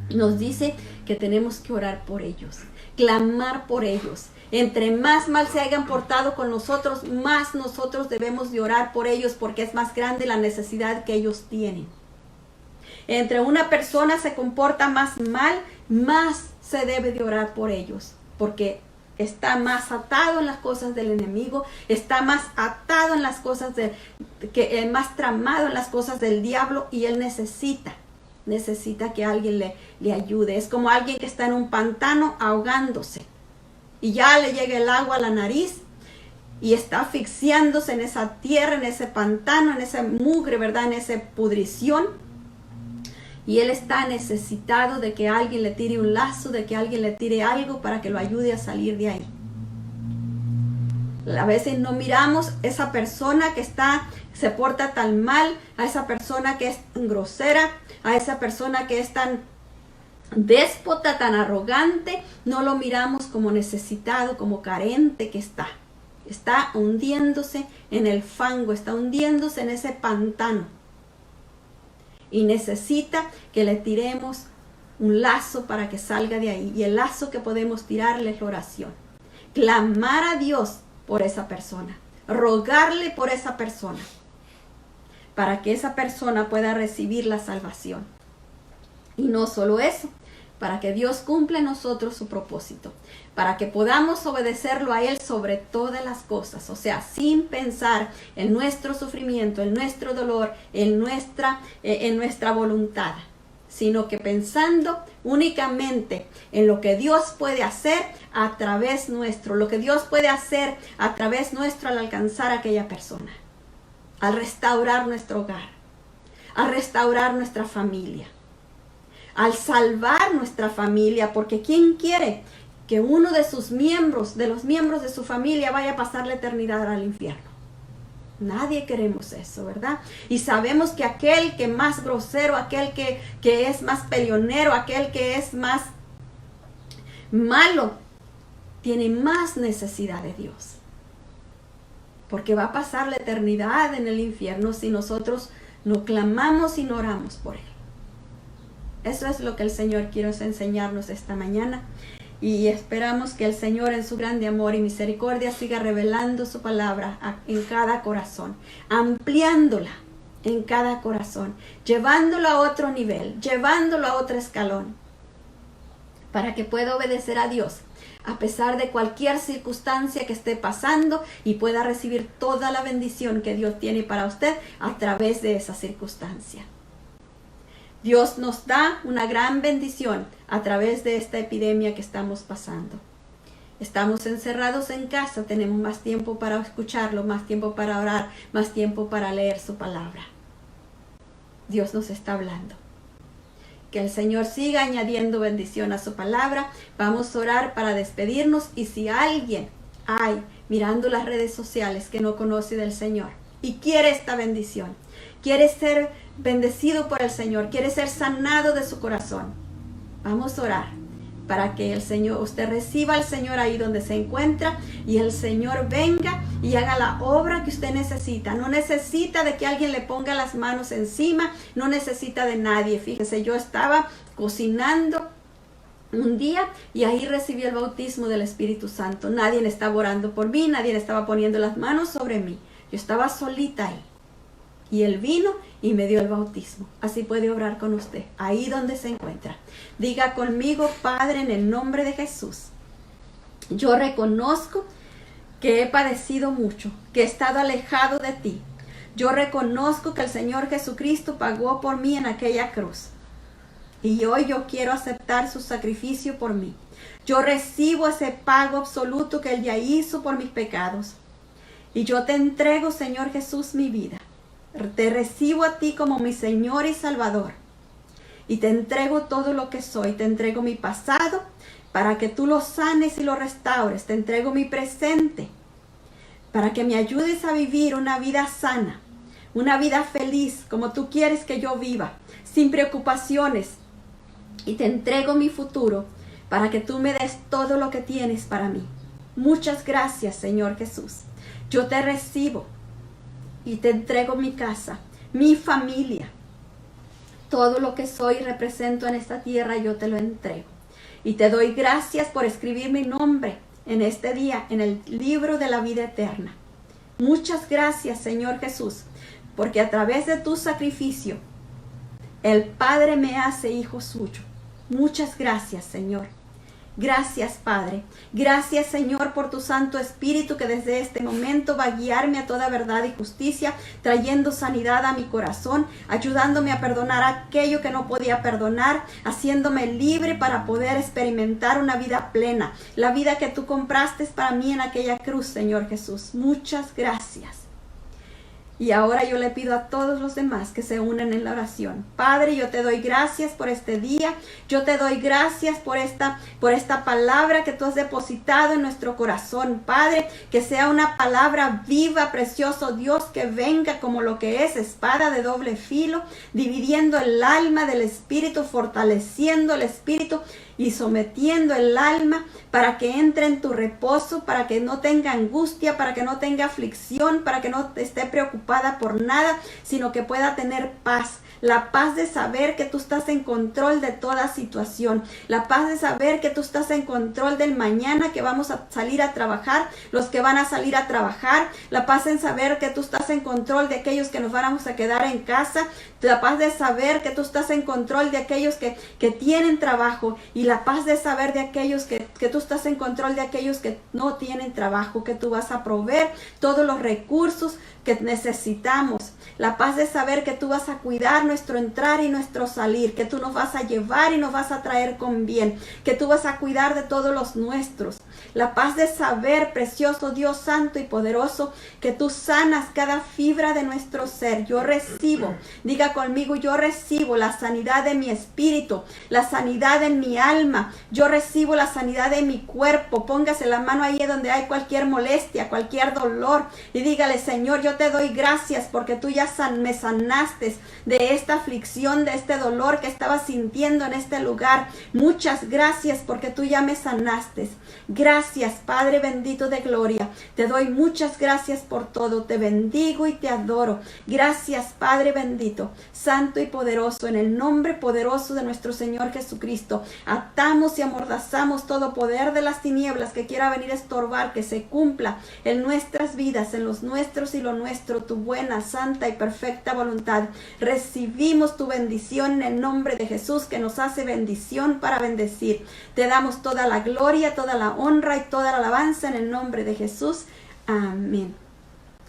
Nos dice que tenemos que orar por ellos, clamar por ellos. Entre más mal se hayan portado con nosotros, más nosotros debemos de orar por ellos, porque es más grande la necesidad que ellos tienen. Entre una persona se comporta más mal, más se debe de orar por ellos, porque está más atado en las cosas del enemigo, está más atado en las cosas más tramado en las cosas del diablo, y él necesita que alguien le ayude. Es como alguien que está en un pantano ahogándose y ya le llega el agua a la nariz y está asfixiándose en esa tierra, en ese pantano, en ese mugre, ¿verdad? En esa pudrición. Y él está necesitado de que alguien le tire un lazo, de que alguien le tire algo para que lo ayude a salir de ahí. A veces no miramos esa persona que se porta tan mal, a esa persona que es grosera, a esa persona que es tan déspota, tan arrogante, no lo miramos como necesitado, como carente que está hundiéndose en el fango, está hundiéndose en ese pantano y necesita que le tiremos un lazo para que salga de ahí. Y el lazo que podemos tirarle es la oración, clamar a Dios por esa persona, rogarle por esa persona, para que esa persona pueda recibir la salvación. Y no solo eso, para que Dios cumpla en nosotros su propósito, para que podamos obedecerlo a Él sobre todas las cosas, o sea, sin pensar en nuestro sufrimiento, en nuestro dolor, en nuestra voluntad, sino que pensando únicamente en lo que Dios puede hacer a través nuestro, lo que Dios puede hacer a través nuestro al alcanzar a aquella persona, al restaurar nuestro hogar, al restaurar nuestra familia, al salvar nuestra familia, porque ¿quién quiere que uno de los miembros de su familia vaya a pasar la eternidad al infierno? Nadie queremos eso, ¿verdad? Y sabemos que aquel que más grosero, aquel que es más peleonero, aquel que es más malo, tiene más necesidad de Dios, porque va a pasar la eternidad en el infierno si nosotros no clamamos y no oramos por él. Eso es lo que el Señor quiere enseñarnos esta mañana. Y esperamos que el Señor en su grande amor y misericordia siga revelando su palabra en cada corazón, ampliándola en cada corazón, llevándolo a otro nivel, llevándolo a otro escalón, para que pueda obedecer a Dios a pesar de cualquier circunstancia que esté pasando y pueda recibir toda la bendición que Dios tiene para usted a través de esa circunstancia. Dios nos da una gran bendición a través de esta epidemia que estamos pasando. Estamos encerrados en casa, tenemos más tiempo para escucharlo, más tiempo para orar, más tiempo para leer su palabra. Dios nos está hablando. Que el Señor siga añadiendo bendición a su palabra. Vamos a orar para despedirnos, y si alguien hay mirando las redes sociales que no conoce del Señor y quiere esta bendición, quiere ser bendecido por el Señor, quiere ser sanado de su corazón, vamos a orar para que el Señor, usted reciba al Señor ahí donde se encuentra, y el Señor venga y haga la obra que usted necesita. No necesita de que alguien le ponga las manos encima, no necesita de nadie. Fíjese, yo estaba cocinando un día y ahí recibí el bautismo del Espíritu Santo. Nadie estaba orando por mí, nadie estaba poniendo las manos sobre mí. Yo estaba solita ahí. Y Él vino y me dio el bautismo. Así puede obrar con usted, ahí donde se encuentra. Diga conmigo: Padre, en el nombre de Jesús, yo reconozco que he padecido mucho, que he estado alejado de ti. Yo reconozco que el Señor Jesucristo pagó por mí en aquella cruz. Y hoy yo quiero aceptar su sacrificio por mí. Yo recibo ese pago absoluto que Él ya hizo por mis pecados. Y yo te entrego, Señor Jesús, mi vida. Te recibo a ti como mi Señor y Salvador. Y te entrego todo lo que soy. Te entrego mi pasado para que tú lo sanes y lo restaures. Te entrego mi presente para que me ayudes a vivir una vida sana, una vida feliz como tú quieres que yo viva, sin preocupaciones. Y te entrego mi futuro para que tú me des todo lo que tienes para mí. Muchas gracias, Señor Jesús. Yo te recibo y te entrego mi casa, mi familia. Todo lo que soy y represento en esta tierra, yo te lo entrego. Y te doy gracias por escribir mi nombre en este día en el libro de la vida eterna. Muchas gracias, Señor Jesús, porque a través de tu sacrificio, el Padre me hace hijo suyo. Muchas gracias, Señor. Gracias, Padre. Gracias, Señor, por tu Santo Espíritu que desde este momento va a guiarme a toda verdad y justicia, trayendo sanidad a mi corazón, ayudándome a perdonar aquello que no podía perdonar, haciéndome libre para poder experimentar una vida plena, la vida que tú compraste para mí en aquella cruz, Señor Jesús. Muchas gracias. Y ahora yo le pido a todos los demás que se unen en la oración. Padre, yo te doy gracias por este día. Yo te doy gracias por esta palabra que tú has depositado en nuestro corazón. Padre, que sea una palabra viva, precioso Dios, que venga como lo que es espada de doble filo, dividiendo el alma del espíritu, fortaleciendo el espíritu y sometiendo el alma para que entre en tu reposo, para que no tenga angustia, para que no tenga aflicción, para que no esté preocupada por nada, sino que pueda tener paz. La paz de saber que tú estás en control de toda situación. La paz de saber que tú estás en control del mañana que vamos a salir a trabajar, los que van a salir a trabajar. La paz en saber que tú estás en control de aquellos que nos vamos a quedar en casa. La paz de saber que tú estás en control de aquellos que tienen trabajo. Y la paz de saber de aquellos que tú estás en control de aquellos que no tienen trabajo. Que tú vas a proveer todos los recursos que necesitamos. La paz de saber que tú vas a cuidar nuestro entrar y nuestro salir, que tú nos vas a llevar y nos vas a traer con bien, que tú vas a cuidar de todos los nuestros. La paz de saber, precioso Dios santo y poderoso, que tú sanas cada fibra de nuestro ser. Yo recibo, diga conmigo, yo recibo la sanidad de mi espíritu, la sanidad en mi alma, yo recibo la sanidad de mi cuerpo. Póngase la mano ahí donde hay cualquier molestia, cualquier dolor, y dígale: Señor, yo te doy gracias porque tú ya me sanaste de esta aflicción, de este dolor que estaba sintiendo en este lugar. Muchas gracias porque tú ya me sanaste. Gracias, Padre bendito de gloria. Te doy muchas gracias por todo. Te bendigo y te adoro. Gracias, Padre bendito, santo y poderoso. En el nombre poderoso de nuestro Señor Jesucristo, atamos y amordazamos todo poder de las tinieblas que quiera venir a estorbar, que se cumpla en nuestras vidas, en los nuestros y los nuestro tu buena, santa y perfecta voluntad. Recibimos tu bendición en el nombre de Jesús, que nos hace bendición para bendecir. Te damos toda la gloria, toda la honra y toda la alabanza en el nombre de Jesús. Amén.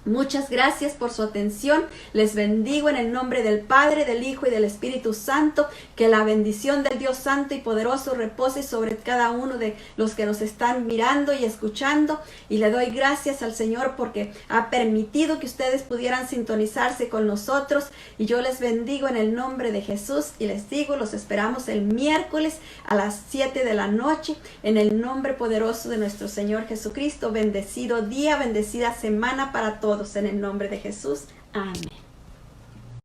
Muchas gracias por su atención. Les bendigo en el nombre del Padre, del Hijo y del Espíritu Santo. Que la bendición del Dios Santo y Poderoso repose sobre cada uno de los que nos están mirando y escuchando. Y le doy gracias al Señor porque ha permitido que ustedes pudieran sintonizarse con nosotros. Y yo les bendigo en el nombre de Jesús. Y les digo, los esperamos el miércoles a las 7 de la noche. En el nombre poderoso de nuestro Señor Jesucristo. Bendecido día, bendecida semana para todos. En el nombre de Jesús. Amén.